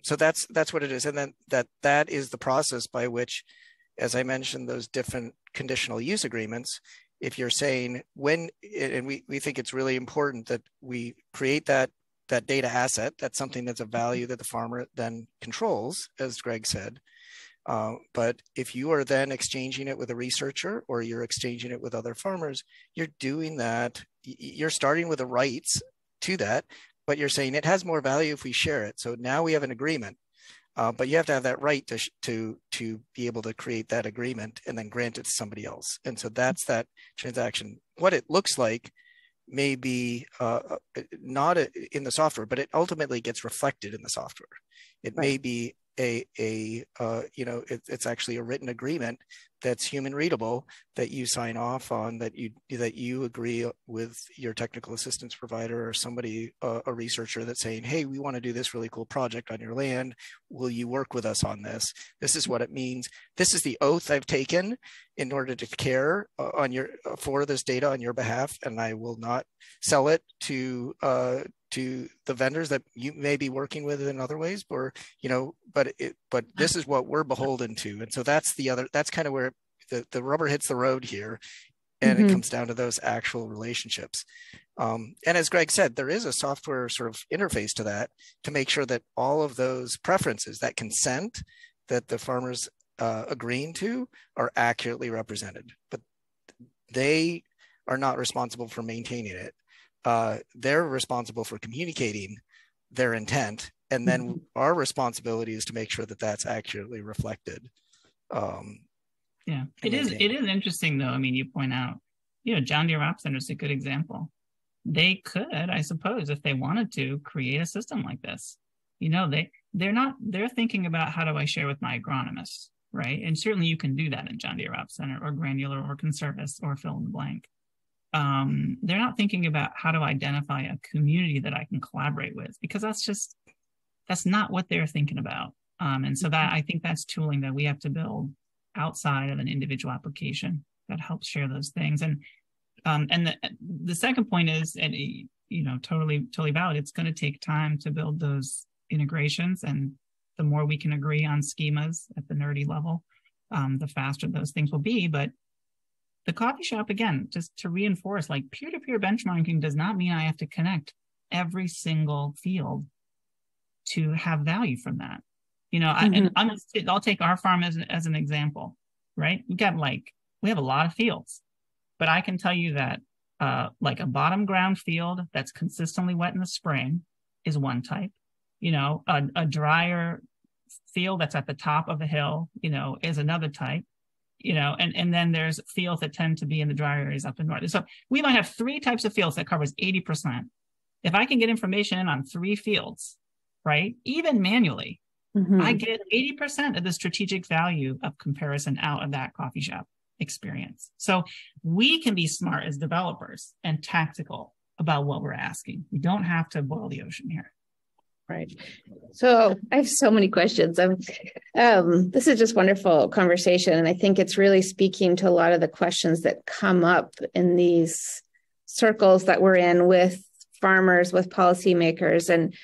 So that's what it is. And then that is the process by which, as I mentioned, those different conditional use agreements, if you're saying when, and we think it's really important that we create that data asset, that's something that's a value that the farmer then controls, as Greg said. But if you are then exchanging it with a researcher or you're exchanging it with other farmers, you're doing that, you're starting with the rights to that, but you're saying it has more value if we share it. So now we have an agreement, but you have to have that right to be able to create that agreement and then grant it to somebody else. And so that's that transaction. What it looks like may be not in the software, but it ultimately gets reflected in the software. It may be it's actually a written agreement that's human readable that you sign off on, that you agree with your technical assistance provider or somebody, a researcher, that's saying, hey, we want to do this really cool project on your land. Will you work with us on this? This is what it means. This is the oath I've taken in order to care for this data on your behalf, and I will not sell it to the vendors that you may be working with in other ways, or but this is what we're beholden to. And so that's kind of where the rubber hits the road here, and it comes down to those actual relationships. And as Greg said, there is a software sort of interface to that to make sure that all of those preferences, that consent that the farmers agreeing to, are accurately represented, but they are not responsible for maintaining it. They're responsible for communicating their intent, and then our responsibility is to make sure that that's accurately reflected. It is interesting though. I mean, you point out, John Deere Op Center is a good example. They could, I suppose, if they wanted to, create a system like this. They're thinking about, how do I share with my agronomists, right? And certainly you can do that in John Deere Op Center or Granular or Conservice or fill in the blank. They're not thinking about how to identify a community that I can collaborate with, because that's not what they're thinking about. And so I think that's tooling that we have to build outside of an individual application that helps share those things. And the second point is, and totally valid, it's going to take time to build those integrations. And the more we can agree on schemas at the nerdy level, the faster those things will be. But the coffee shop, again, just to reinforce, like, peer-to-peer benchmarking does not mean I have to connect every single field to have value from that. I'll take our farm as an example, right? We have a lot of fields, but I can tell you that like a bottom ground field that's consistently wet in the spring is one type. A drier field that's at the top of a hill, is another type. And then there's fields that tend to be in the dry areas up in north. So we might have 3 types of fields that covers 80%. If I can get information in on 3 fields, right, even manually, I get 80% of the strategic value of comparison out of that coffee shop experience. So we can be smart as developers and tactical about what we're asking. We don't have to boil the ocean here. Right. So I have so many questions. This is just wonderful conversation. And I think it's really speaking to a lot of the questions that come up in these circles that we're in with farmers, with policymakers. And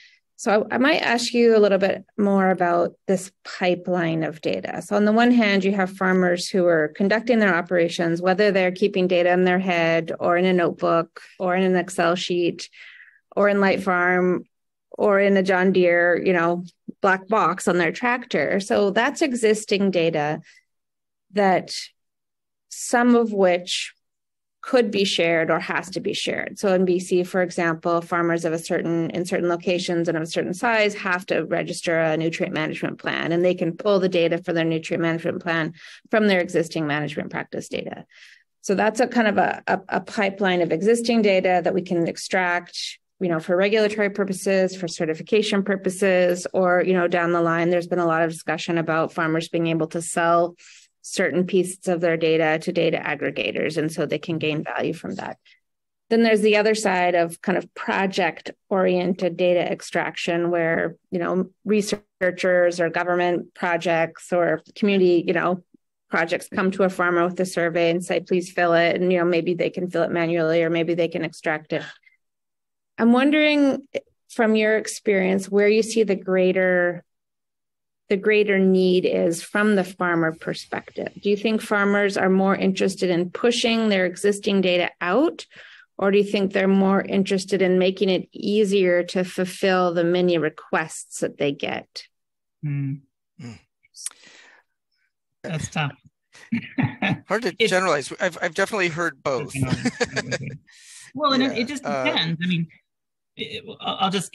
So I might ask you a little bit more about this pipeline of data. So on the one hand, you have farmers who are conducting their operations, whether they're keeping data in their head or in a notebook or in an Excel sheet or in Light Farm or in a John Deere, black box on their tractor. So that's existing data that some of which could be shared or has to be shared. So in BC, for example, farmers in certain locations and of a certain size have to register a nutrient management plan, and they can pull the data for their nutrient management plan from their existing management practice data. So that's a kind of a pipeline of existing data that we can extract, for regulatory purposes, for certification purposes, or, down the line, there's been a lot of discussion about farmers being able to sell certain pieces of their data to data aggregators, and so they can gain value from that. Then there's the other side of kind of project-oriented data extraction where, researchers or government projects or community, projects come to a farmer with a survey and say, please fill it. And, maybe they can fill it manually or maybe they can extract it. I'm wondering from your experience where you see the greater need is from the farmer perspective. Do you think farmers are more interested in pushing their existing data out, or do you think they're more interested in making it easier to fulfill the many requests that they get? That's tough. Hard to generalize. I've definitely heard both. Well, and it just depends. I mean, I'll just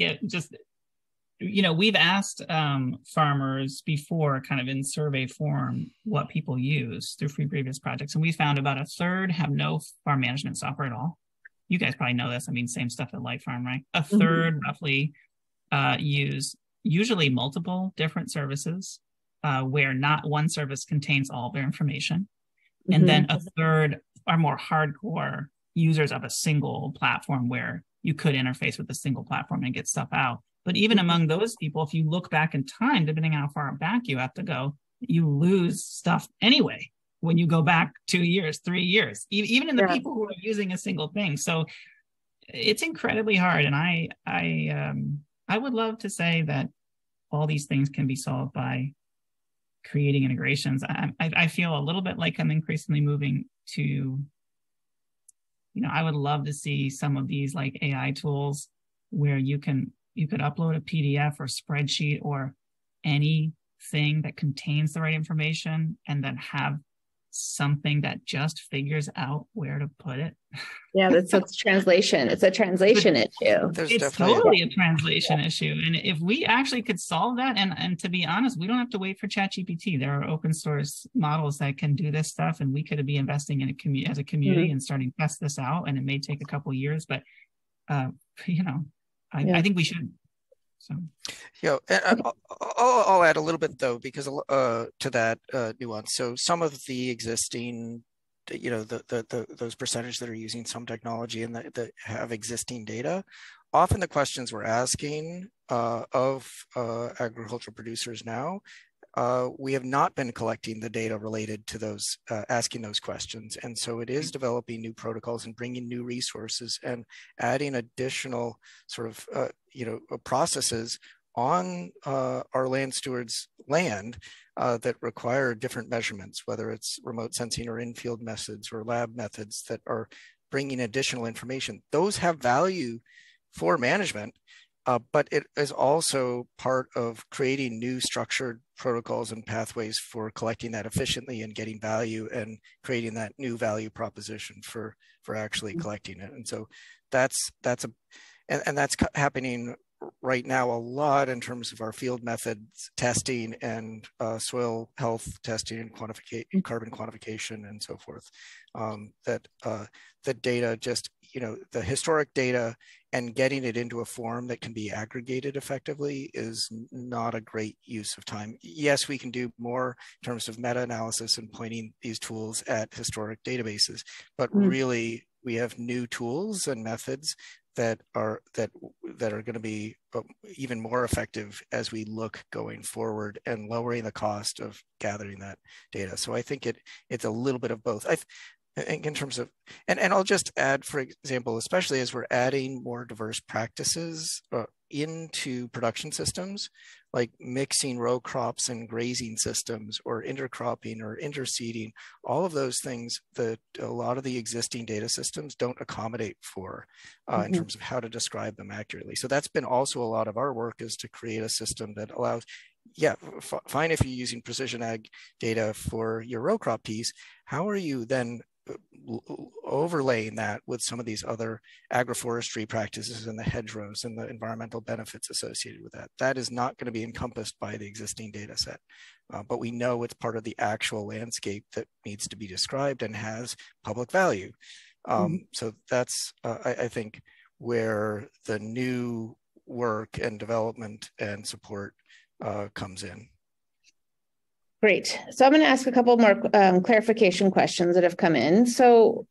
we've asked farmers before, kind of in survey form, what people use through free previous projects. And we found about a third have no farm management software at all. You guys probably know this. I mean, same stuff at Light Farm, right? A third roughly use usually multiple different services where not one service contains all their information. And then a third are more hardcore users of a single platform where you could interface with a single platform and get stuff out. But even among those people, if you look back in time, depending on how far back you have to go, you lose stuff anyway when you go back 2 years, 3 years, even in the people who are using a single thing. So it's incredibly hard. And I would love to say that all these things can be solved by creating integrations. I feel a little bit like I'm increasingly moving to, I would love to see some of these like AI tools where you could upload a PDF or spreadsheet or anything that contains the right information and then have something that just figures out where to put it. Yeah, that's translation. It's a translation issue. It's totally a translation issue. And if we actually could solve that, and to be honest, we don't have to wait for ChatGPT. There are open source models that can do this stuff, and we could be investing in as a community and starting to test this out. And it may take a couple of years, but I think we should. So, and I'll add a little bit though, because to that nuance. So some of the existing, those percentage that are using some technology and that have existing data, often the questions we're asking of agricultural producers now, we have not been collecting the data related to those, asking those questions. And so it is developing new protocols and bringing new resources and adding additional sort of, processes on our land stewards' land that require different measurements, whether it's remote sensing or in-field methods or lab methods that are bringing additional information. Those have value for management, but it is also part of creating new structured protocols and pathways for collecting that efficiently and getting value and creating that new value proposition for actually collecting it. And so that's happening right now a lot in terms of our field methods testing and soil health testing and carbon quantification and so forth. That the data just, the historic data and getting it into a form that can be aggregated effectively is not a great use of time. Yes, we can do more in terms of meta-analysis and pointing these tools at historic databases, but really we have new tools and methods that are going to be even more effective as we look going forward and lowering the cost of gathering that data. So I think it's a little bit of both. I think in terms of, and I'll just add, for example, especially as we're adding more diverse practices, into production systems, like mixing row crops and grazing systems, or intercropping or interseeding. All of those things that a lot of the existing data systems don't accommodate for in terms of how to describe them accurately. So that's been also a lot of our work, is to create a system that allows, fine if you're using precision ag data for your row crop piece, how are you then overlaying that with some of these other agroforestry practices and the hedgerows and the environmental benefits associated with that? That is not going to be encompassed by the existing data set, but we know it's part of the actual landscape that needs to be described and has public value. So that's, I think, where the new work and development and support comes in. Great. So I'm going to ask a couple more clarification questions that have come in. So,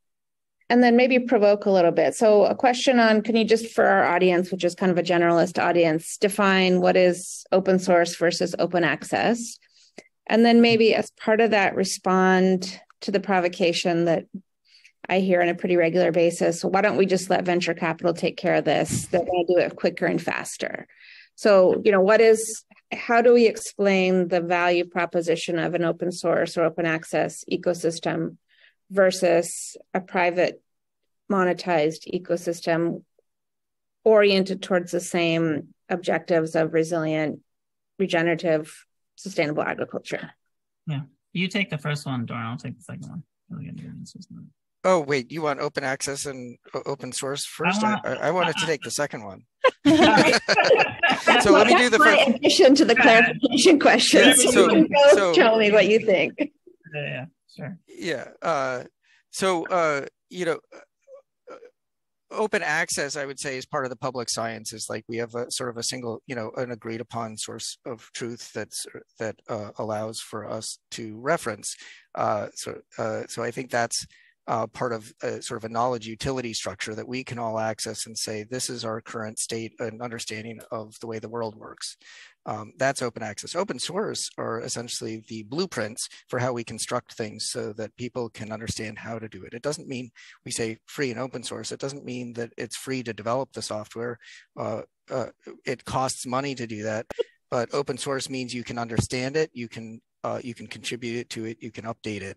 and then maybe provoke a little bit. So a question on, can you just, for our audience, which is kind of a generalist audience, define what is open source versus open access? And then maybe as part of that, respond to the provocation that I hear on a pretty regular basis. So why don't we just let venture capital take care of this? They're going to do it quicker and faster. So, how do we explain the value proposition of an open source or open access ecosystem versus a private monetized ecosystem oriented towards the same objectives of resilient, regenerative, sustainable agriculture? Yeah. You take the first one, Dorn. I'll take the second one. Oh, wait, you want open access and open source first? I wanted to take the second one. So let me do the first. In addition to the clarification questions, so tell me what you think. Yeah, sure. Yeah. Open access, I would say, is part of the public sciences. Like, we have a sort of a single, an agreed upon source of truth that allows for us to reference. So I think that's part of sort of a knowledge utility structure that we can all access and say, this is our current state and understanding of the way the world works. That's open access. Open source are essentially the blueprints for how we construct things so that people can understand how to do it. It doesn't mean we say free and open source. It doesn't mean that it's free to develop the software. It costs money to do that, but open source means you can understand it, you can contribute to it, you can update it.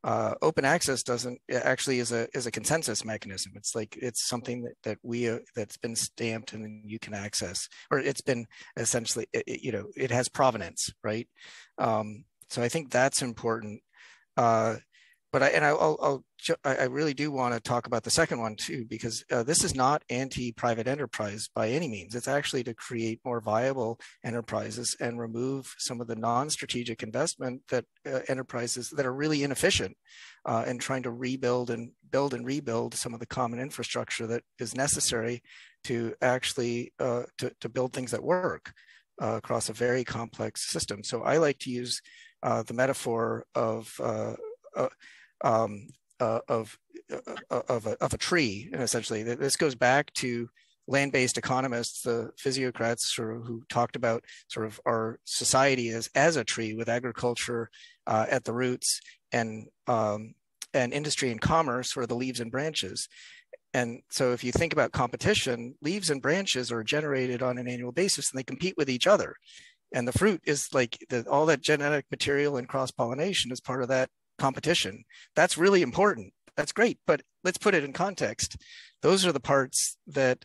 Open access is a consensus mechanism. It's like, it's something that's been stamped and you can access, or it's been essentially, it has provenance, right? So I think that's important. But I really do want to talk about the second one too, because this is not anti-private enterprise by any means. It's actually to create more viable enterprises and remove some of the non-strategic investment that enterprises that are really inefficient and trying to rebuild and rebuild some of the common infrastructure that is necessary to actually to build things that work across a very complex system. So I like to use the metaphor of a tree, and essentially this goes back to land-based economists, the physiocrats, who talked about sort of our society as a tree, with agriculture at the roots and industry and commerce for the leaves and branches. And so if you think about competition, leaves and branches are generated on an annual basis and they compete with each other. And the fruit is like all that genetic material and cross-pollination is part of that competition. That's really important. That's great, but let's put it in context. Those are the parts that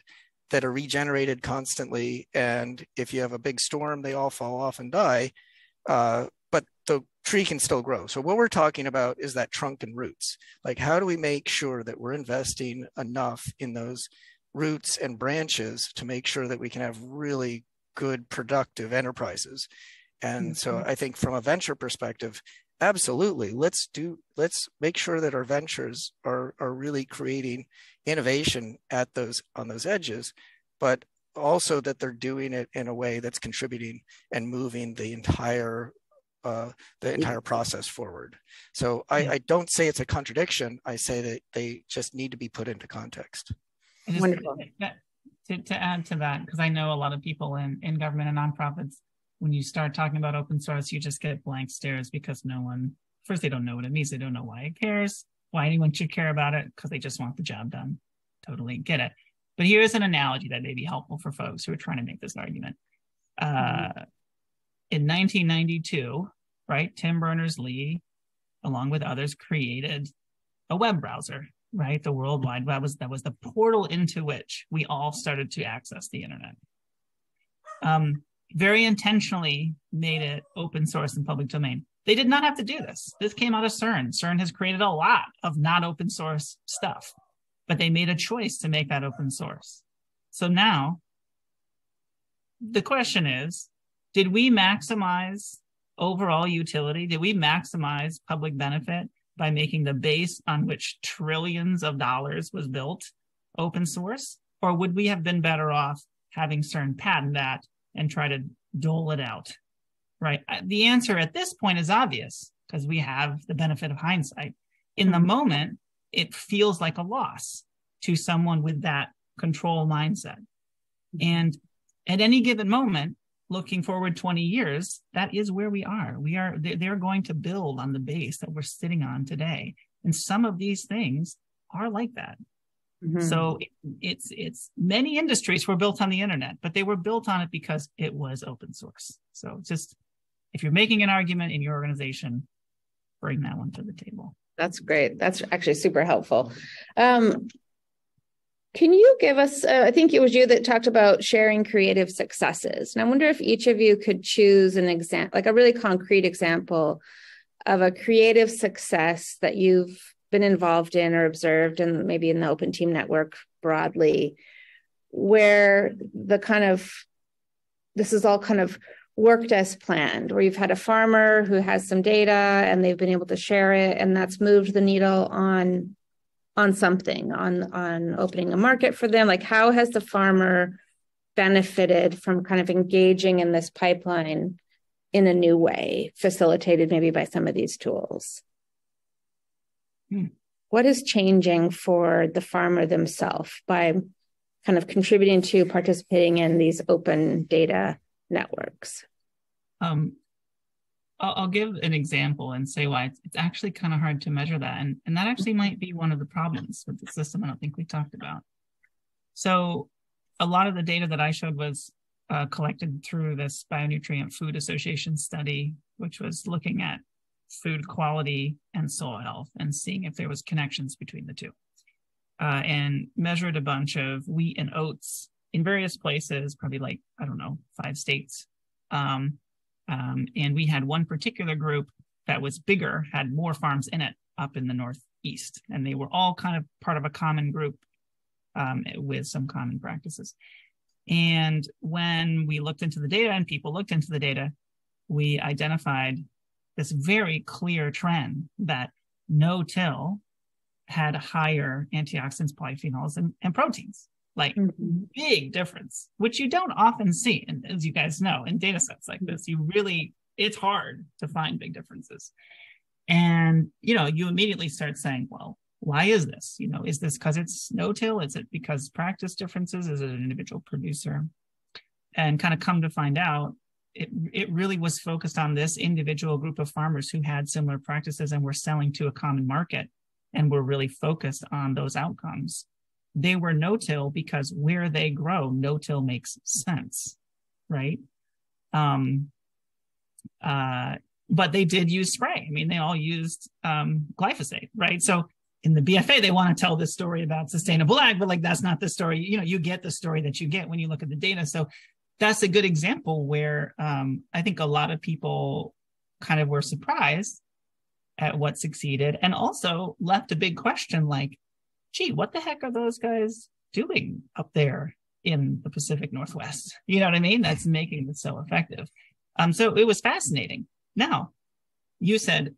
are regenerated constantly, and if you have a big storm, they all fall off and die, but the tree can still grow. So what we're talking about is that trunk and roots. Like, how do we make sure that we're investing enough in those roots and branches to make sure that we can have really good, productive enterprises? And so I think from a venture perspective, absolutely, let's make sure that our ventures are really creating innovation on those edges, but also that they're doing it in a way that's contributing and moving the entire process forward. So I don't say it's a contradiction. I say that they just need to be put into context. Wonderful. To add to that, because I know a lot of people in government and nonprofits, when you start talking about open source, you just get blank stares because first, they don't know what it means. They don't know why it cares, why anyone should care about it, because they just want the job done. Totally get it. But here's an analogy that may be helpful for folks who are trying to make this argument. In 1992, right, Tim Berners-Lee, along with others, created a web browser, right? The World Wide Web that was the portal into which we all started to access the internet. Very intentionally made it open source and public domain. They did not have to do this. This came out of CERN. CERN has created a lot of not open source stuff, but they made a choice to make that open source. So now the question is, did we maximize overall utility? Did we maximize public benefit by making the base on which trillions of dollars was built open source? Or would we have been better off having CERN patent that and try to dole it out, right? The answer at this point is obvious because we have the benefit of hindsight. In the moment, it feels like a loss to someone with that control mindset. And at any given moment, looking forward 20 years, that is where we are. They're going to build on the base that we're sitting on today. And some of these things are like that. So it's many industries were built on the internet, but they were built on it because it was open source. So just, if you're making an argument in your organization, bring that one to the table. That's great. That's actually super helpful. Can you give us, I think it was you that talked about sharing creative successes. And I wonder if each of you could choose an example, like a really concrete example of a creative success that you've been involved in or observed, and maybe in the Open Team Network broadly, where this is all kind of worked as planned, where you've had a farmer who has some data and they've been able to share it, and that's moved the needle on something, on opening a market for them. Like, how has the farmer benefited from kind of engaging in this pipeline in a new way, facilitated maybe by some of these tools? What is changing for the farmer themselves by kind of contributing to participating in these open data networks? I'll give an example and say why it's actually kind of hard to measure that. And that actually might be one of the problems with the system I don't think we talked about. So a lot of the data that I showed was collected through this Bionutrient Food Association study, which was looking at food quality and soil health and seeing if there was connections between the two, and measured a bunch of wheat and oats in various places, probably like, 5 states. And we had one particular group that was bigger, had more farms in it up in the Northeast, and they were all kind of part of a common group with some common practices. And when we looked into the data and people looked into the data, we identified this very clear trend that no-till had higher antioxidants, polyphenols, and proteins, like big difference, which you don't often see. And as you guys know, in data sets like this, it's hard to find big differences. And, you immediately start saying, well, why is this? Is this because it's no-till? Is it because practice differences? Is it an individual producer? And kind of come to find out, it really was focused on this individual group of farmers who had similar practices and were selling to a common market and were really focused on those outcomes. They were no-till because where they grow, no-till makes sense, right? But they did use spray. I mean, they all used glyphosate, right? So in the BFA, they want to tell this story about sustainable ag, but that's not the story. You get the story that you get when you look at the data. So that's a good example where I think a lot of people kind of were surprised at what succeeded and also left a big question like, gee, what the heck are those guys doing up there in the Pacific Northwest? You know what I mean? That's making it so effective. So it was fascinating. Now, you said,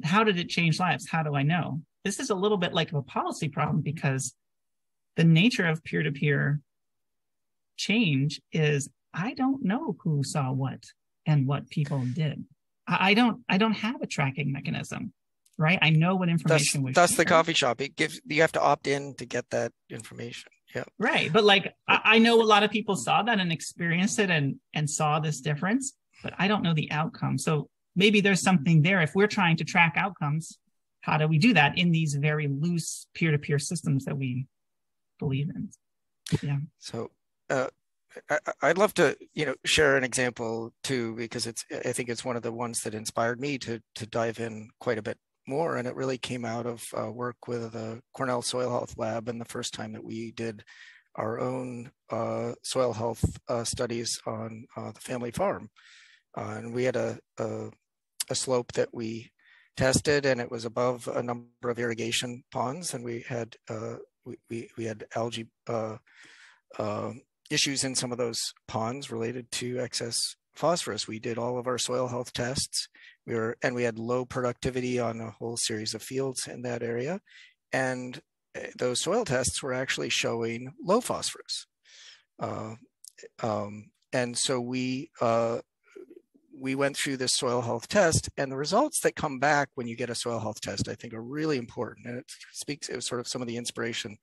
how did it change lives? How do I know? This is a little bit like a policy problem because the nature of peer-to-peer change is I don't know who saw what and what people did. I don't have a tracking mechanism, right? I know what information was shared. That's the coffee shop. You have to opt in to get that information. Yeah. Right. But I know a lot of people saw that and experienced it and saw this difference, but I don't know the outcome. So maybe there's something there. If we're trying to track outcomes, how do we do that in these very loose peer-to-peer systems that we believe in? Yeah. So I'd love to, share an example too, because I think it's one of the ones that inspired me to dive in quite a bit more. And it really came out of work with the Cornell Soil Health Lab, and the first time that we did our own soil health studies on the family farm. And we had a slope that we tested, and it was above a number of irrigation ponds, and we had algae issues in some of those ponds related to excess phosphorus. We did all of our soil health tests. We had low productivity on a whole series of fields in that area, and those soil tests were actually showing low phosphorus. And so we went through this soil health test, and the results that come back when you get a soil health test, I think, are really important. And it was sort of some of the inspiration,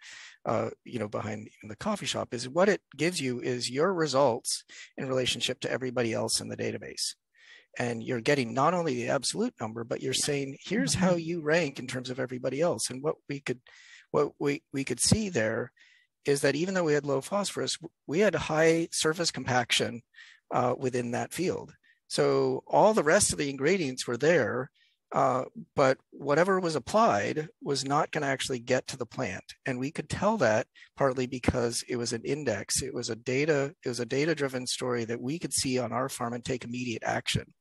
behind the coffee shop, is what it gives you is your results in relationship to everybody else in the database. And you're getting not only the absolute number, but you're saying, here's how you rank in terms of everybody else. And what we could see there is that even though we had low phosphorus, we had high surface compaction within that field. So all the rest of the ingredients were there, but whatever was applied was not going to actually get to the plant. And we could tell that partly because it was an index. It was a data-driven story that we could see on our farm and take immediate action.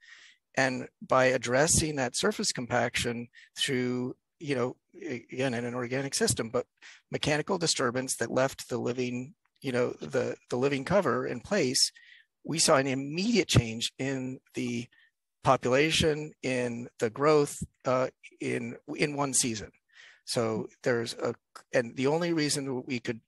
And by addressing that surface compaction through, again, in an organic system, but mechanical disturbance that left the living, the living cover in place, we saw an immediate change in the population, in the growth, in one season. So and the only reason we could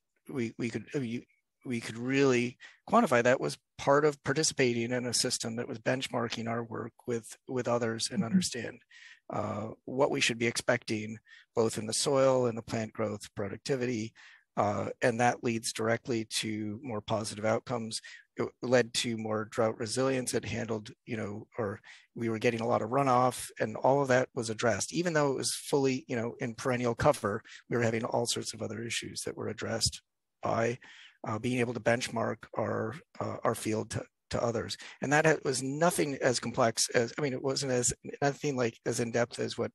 really quantify that was part of participating in a system that was benchmarking our work with others and understand what we should be expecting, both in the soil and the plant growth, productivity, and that leads directly to more positive outcomes. It led to more drought resilience. It handled, or we were getting a lot of runoff, and all of that was addressed. Even though it was fully, in perennial cover, we were having all sorts of other issues that were addressed by being able to benchmark our field to others. And that was nothing as complex as, it wasn't nothing like as in depth as what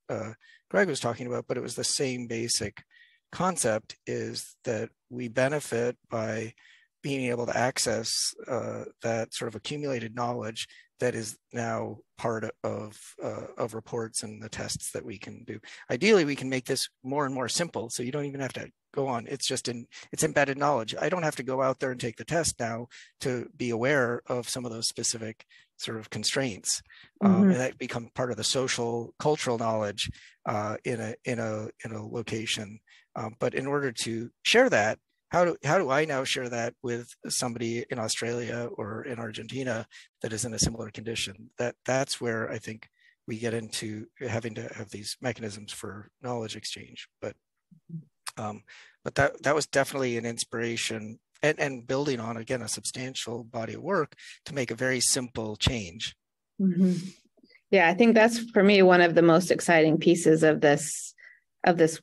Greg was talking about, but it was the same basic concept, is that we benefit by being able to access that sort of accumulated knowledge that is now part of reports and the tests that we can do. Ideally, we can make this more and more simple, so you don't even have to go on. It's just it's embedded knowledge. I don't have to go out there and take the test now to be aware of some of those specific sort of constraints, and that become part of the social cultural knowledge in a location. But in order to share that, how do I now share that with somebody in Australia or in Argentina that is in a similar condition? That's where I think we get into having to have these mechanisms for knowledge exchange. But that was definitely an inspiration, and building on, again, a substantial body of work to make a very simple change. Yeah, I think that's, for me, one of the most exciting pieces of this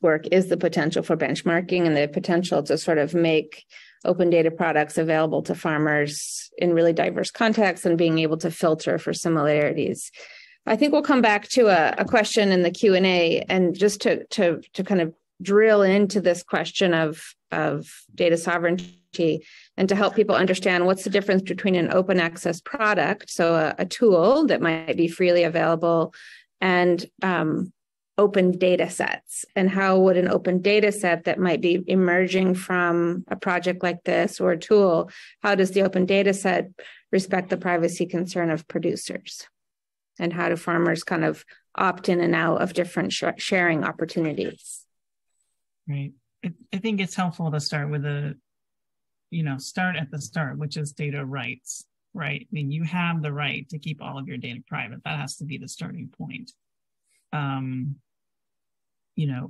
work is the potential for benchmarking and the potential to sort of make open data products available to farmers in really diverse contexts and being able to filter for similarities. I think we'll come back to a question in the Q&A, and just to kind of drill into this question of data sovereignty, and to help people understand what's the difference between an open access product, so a tool that might be freely available, and open data sets, and how would an open data set that might be emerging from a project like this or a tool, how does the open data set respect the privacy concern of producers? And how do farmers kind of opt in and out of different sharing opportunities? Right. I think it's helpful to start with start at the start, which is data rights, right? I mean, you have the right to keep all of your data private. That has to be the starting point.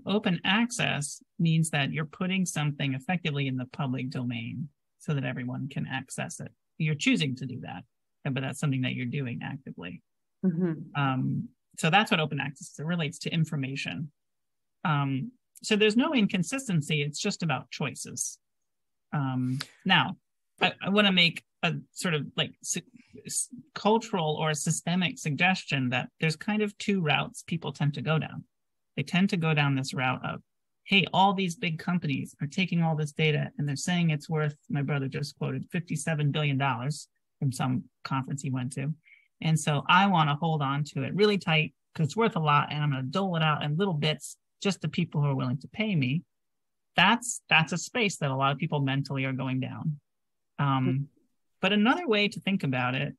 Open access means that you're putting something effectively in the public domain so that everyone can access it. You're choosing to do that, but that's something that you're doing actively. So that's what open access is. It relates to information. So there's no inconsistency. It's just about choices. Now, I want to make a sort of like cultural or systemic suggestion that there's kind of two routes people tend to go down. They tend to go down this route of, hey, all these big companies are taking all this data and they're saying it's worth, my brother just quoted, $57 billion from some conference he went to. And so I want to hold on to it really tight because it's worth a lot and I'm going to dole it out in little bits just to people who are willing to pay me. That's a space that a lot of people mentally are going down. But another way to think about it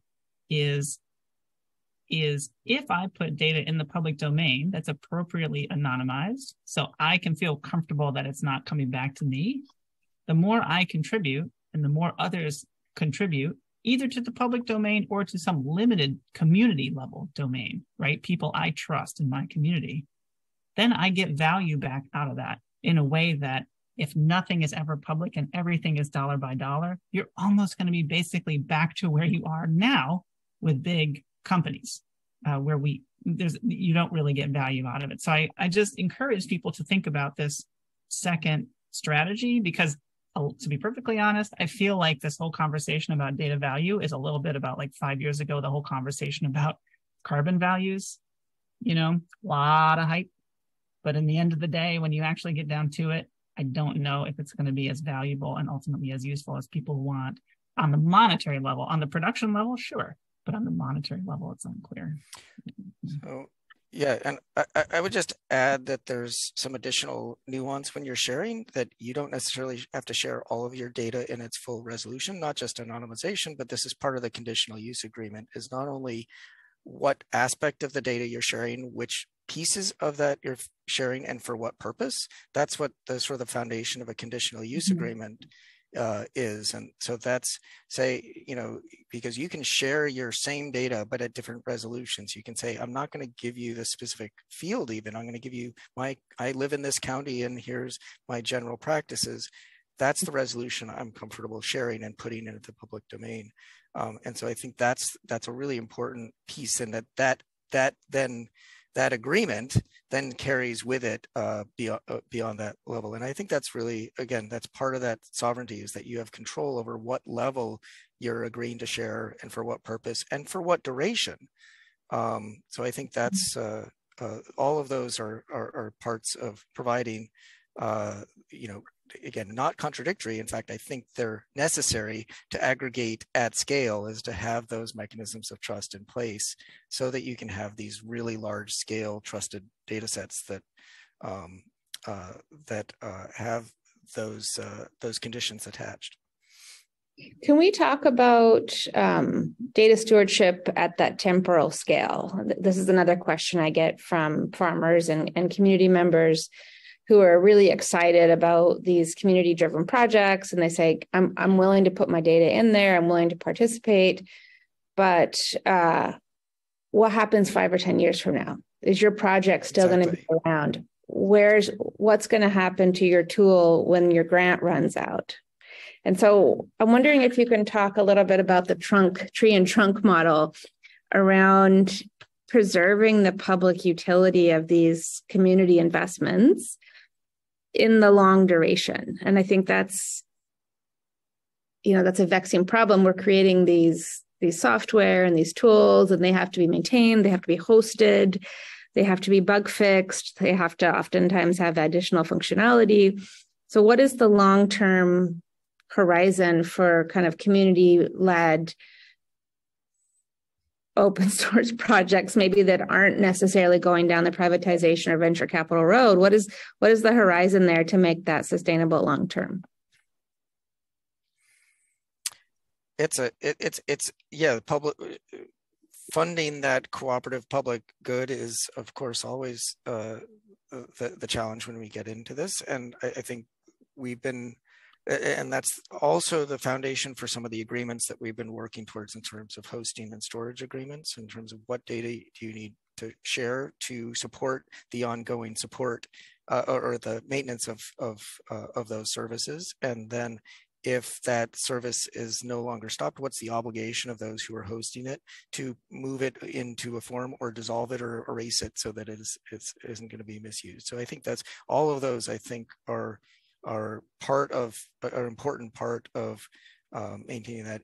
is if I put data in the public domain that's appropriately anonymized, so I can feel comfortable that it's not coming back to me, the more I contribute and the more others contribute, either to the public domain or to some limited community level domain, right? People I trust in my community, then I get value back out of that in a way that if nothing is ever public and everything is dollar by dollar, you're almost going to be basically back to where you are now with big companies, where you don't really get value out of it. So I just encourage people to think about this second strategy because, to be perfectly honest, I feel like this whole conversation about data value is a little bit about like 5 years ago, the whole conversation about carbon values, a lot of hype. But in the end of the day, when you actually get down to it, I don't know if it's going to be as valuable and ultimately as useful as people want on the monetary level. On the production level, sure. But on the monetary level, it's unclear. So, yeah, and I would just add that there's some additional nuance when you're sharing, that you don't necessarily have to share all of your data in its full resolution, not just anonymization, but this is part of the conditional use agreement, is not only what aspect of the data you're sharing, which pieces of that you're sharing, and for what purpose. That's what the sort of the foundation of a conditional use agreement is. And so that's, say, because you can share your same data, but at different resolutions. You can say, I'm not going to give you the specific field even. I'm going to give you I live in this county and here's my general practices. That's the resolution I'm comfortable sharing and putting into the public domain. And so I think that's a really important piece, and that agreement then carries with it beyond that level. And I think that's really, again, that's part of that sovereignty, is that you have control over what level you're agreeing to share and for what purpose and for what duration. So I think that's all of those are parts of providing, again, not contradictory. In fact, I think they're necessary to aggregate at scale, is to have those mechanisms of trust in place so that you can have these really large scale trusted data sets that have those conditions attached. Can we talk about data stewardship at that temporal scale? This is another question I get from farmers and community members who are really excited about these community-driven projects, and they say, I'm willing to put my data in there, I'm willing to participate, but what happens 5 or 10 years from now? Is your project still going to be around? What's going to happen to your tool when your grant runs out? And so I'm wondering if you can talk a little bit about the tree and trunk model around preserving the public utility of these community investments in the long duration. And I think that's a vexing problem. We're creating these software and these tools, and they have to be maintained, they have to be hosted, they have to be bug fixed, they have to oftentimes have additional functionality. So what is the long-term horizon for kind of community-led open source projects, maybe that aren't necessarily going down the privatization or venture capital road? What is the horizon there to make that sustainable long term? Public funding that cooperative public good is, of course, always the challenge when we get into this. And I think we've been, and that's also the foundation for some of the agreements that we've been working towards in terms of hosting and storage agreements, in terms of what data do you need to share to support the ongoing support or the maintenance of those services. And then if that service is no longer stopped, what's the obligation of those who are hosting it to move it into a form or dissolve it or erase it so that it isn't going to be misused. So I think that's all of those, I think, are are an important part of maintaining that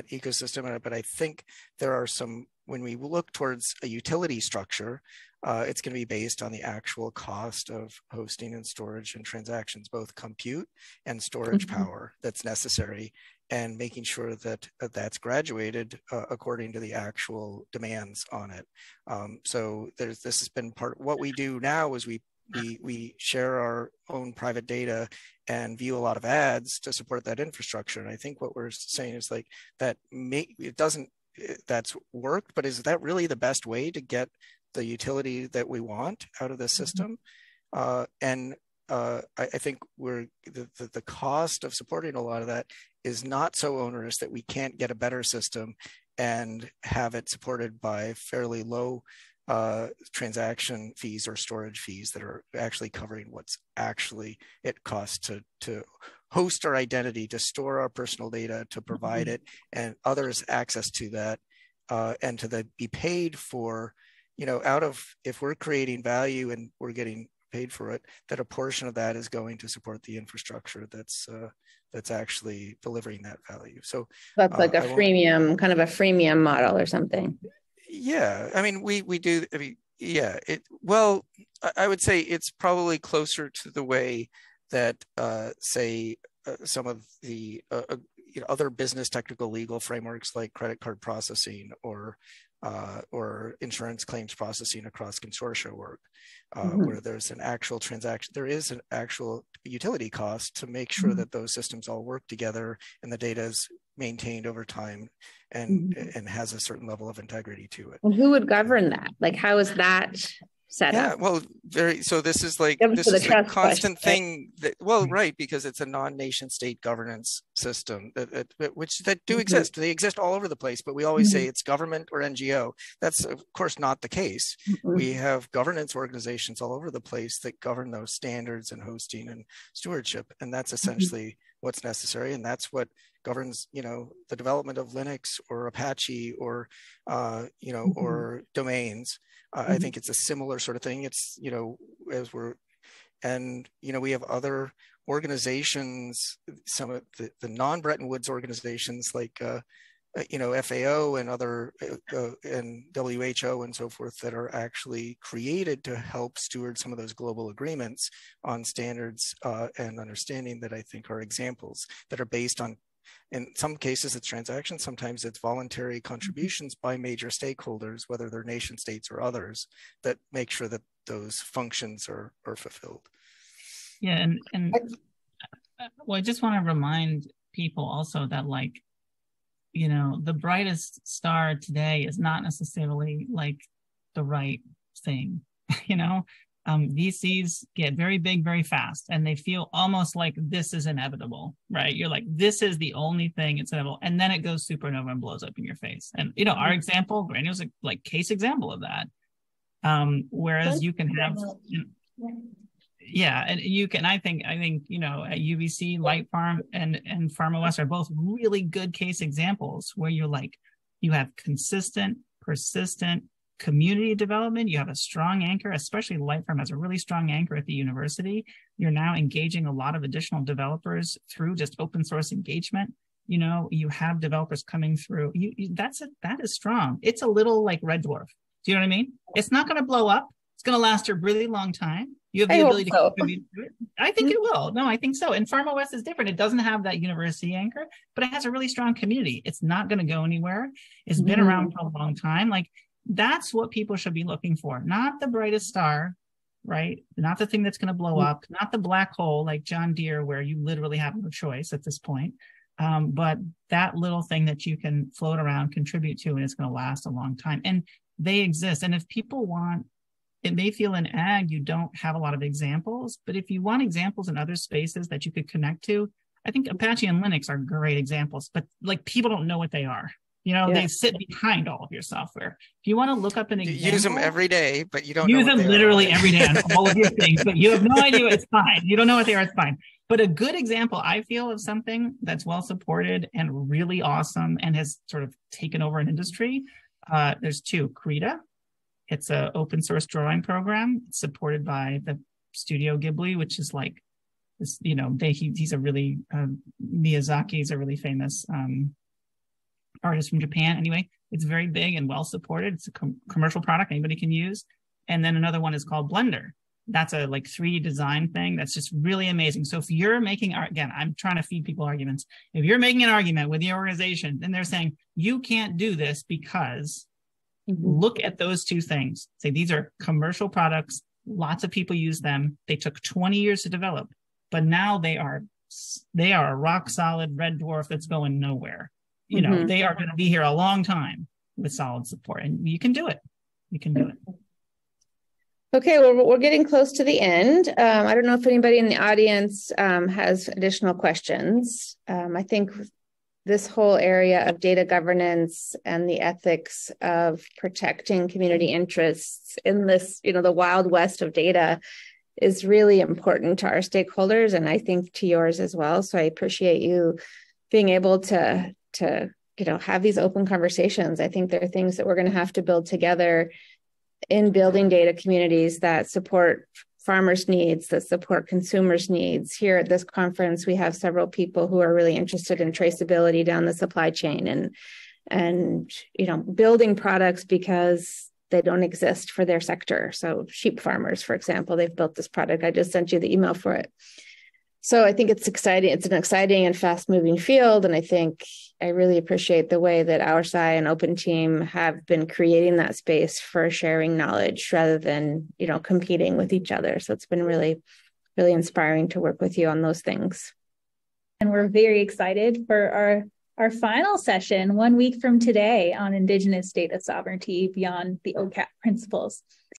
ecosystem. But I think there are some, when we look towards a utility structure, it's going to be based on the actual cost of hosting and storage and transactions, both compute and storage power that's necessary, and making sure that that's graduated according to the actual demands on it. So this has been what we do now is we share our own private data and view a lot of ads to support that infrastructure. And I think what we're saying is like that that's worked, but is that really the best way to get the utility that we want out of the system? I think the cost of supporting a lot of that is not so onerous that we can't get a better system and have it supported by fairly low transaction fees or storage fees that are actually covering what's actually it costs to host our identity, to store our personal data, to provide it and others access to that, and to be paid for, if we're creating value and we're getting paid for it, that a portion of that is going to support the infrastructure that's actually delivering that value. So that's like a freemium, kind of a freemium model or something. Yeah, I mean, we do. I mean, yeah. Well, I would say it's probably closer to the way that, say, some of the other business technical legal frameworks like credit card processing or insurance claims processing across consortia work, where there's an actual transaction. There is an actual utility cost to make sure that those systems all work together and the data is maintained over time and has a certain level of integrity to it. And who would govern that? Like, how is that set up? Yeah, well, so this is like a constant thing that, right, because it's a non-nation state governance system that do exist. They exist all over the place, but we always say it's government or NGO. That's of course not the case. We have governance organizations all over the place that govern those standards and hosting and stewardship, and that's essentially what's necessary, and that's what governs, the development of Linux or Apache or, or domains. I think it's a similar sort of thing. It's, we have other organizations, some of the non-Bretton Woods organizations like, FAO and other, and WHO and so forth that are actually created to help steward some of those global agreements on standards and understanding that I think are examples that are based on, in some cases it's transactions, sometimes it's voluntary contributions by major stakeholders, whether they're nation states or others, that make sure that those functions are fulfilled. Yeah, and well, I just want to remind people also that, like, the brightest star today is not necessarily like the right thing. VCs get very big very fast, and they feel almost like this is inevitable, right? You're like, this is the only thing, it's inevitable, and then it goes supernova and blows up in your face. And our example, Granule's a case example of that. Whereas you can have, and you can, I think at UVC, Light Farm and FarmOS are both really good case examples where you're like, you have consistent, persistent community development, you have a strong anchor, especially Light Farm has a really strong anchor at the university. You're now engaging a lot of additional developers through just open source engagement. You have developers coming through. That is strong. It's a little like Red Dwarf. Do you know what I mean? It's not going to blow up. It's going to last a really long time. You have the ability to contribute to it. I think it will. No, I think so. And FarmOS is different. It doesn't have that university anchor, but it has a really strong community. It's not going to go anywhere. It's been around for a long time. Like, that's what people should be looking for, not the brightest star, right? Not the thing that's going to blow up, not the black hole like John Deere, where you literally have no choice at this point. But that little thing that you can float around, contribute to, and it's going to last a long time. And they exist. And if people want, it may feel in ag, you don't have a lot of examples, but if you want examples in other spaces that you could connect to, I think Apache and Linux are great examples, but like, people don't know what they are. They sit behind all of your software. If you want to look up an example, you use them every day, but you don't use them literally every day on all of your things, but you have no idea. It's fine. You don't know what they are. It's fine. But a good example, I feel, of something that's well supported and really awesome and has sort of taken over an industry. There's two. Krita. It's an open source drawing program. It's supported by the Studio Ghibli, which is like This, he's a really, Miyazaki is a really famous artist from Japan. Anyway, it's very big and well supported. It's a commercial product anybody can use. And then another one is called Blender. That's a 3D design thing that's just really amazing. So if you're making, again, I'm trying to feed people arguments. If you're making an argument with the organization and they're saying, you can't do this because look at those two things. Say these are commercial products. Lots of people use them. They took 20 years to develop, but now they are a rock solid red dwarf that's going nowhere. They are going to be here a long time with solid support, and you can do it. You can do it. Okay, well, we're getting close to the end. I don't know if anybody in the audience has additional questions. I think this whole area of data governance and the ethics of protecting community interests in this, the Wild West of data is really important to our stakeholders, and I think to yours as well. So I appreciate you being able to have these open conversations. I think there are things that we're going to have to build together in building data communities that support farmers' needs, that support consumers' needs. Here at this conference, we have several people who are really interested in traceability down the supply chain and building products because they don't exist for their sector. So sheep farmers, for example, they've built this product. I just sent you the email for it. So I think it's exciting. It's an exciting and fast-moving field. And I really appreciate the way that Our-Sci and Open Team have been creating that space for sharing knowledge rather than, competing with each other. So it's been really, really inspiring to work with you on those things. And we're very excited for our final session 1 week from today on Indigenous data sovereignty beyond the OCAP principles.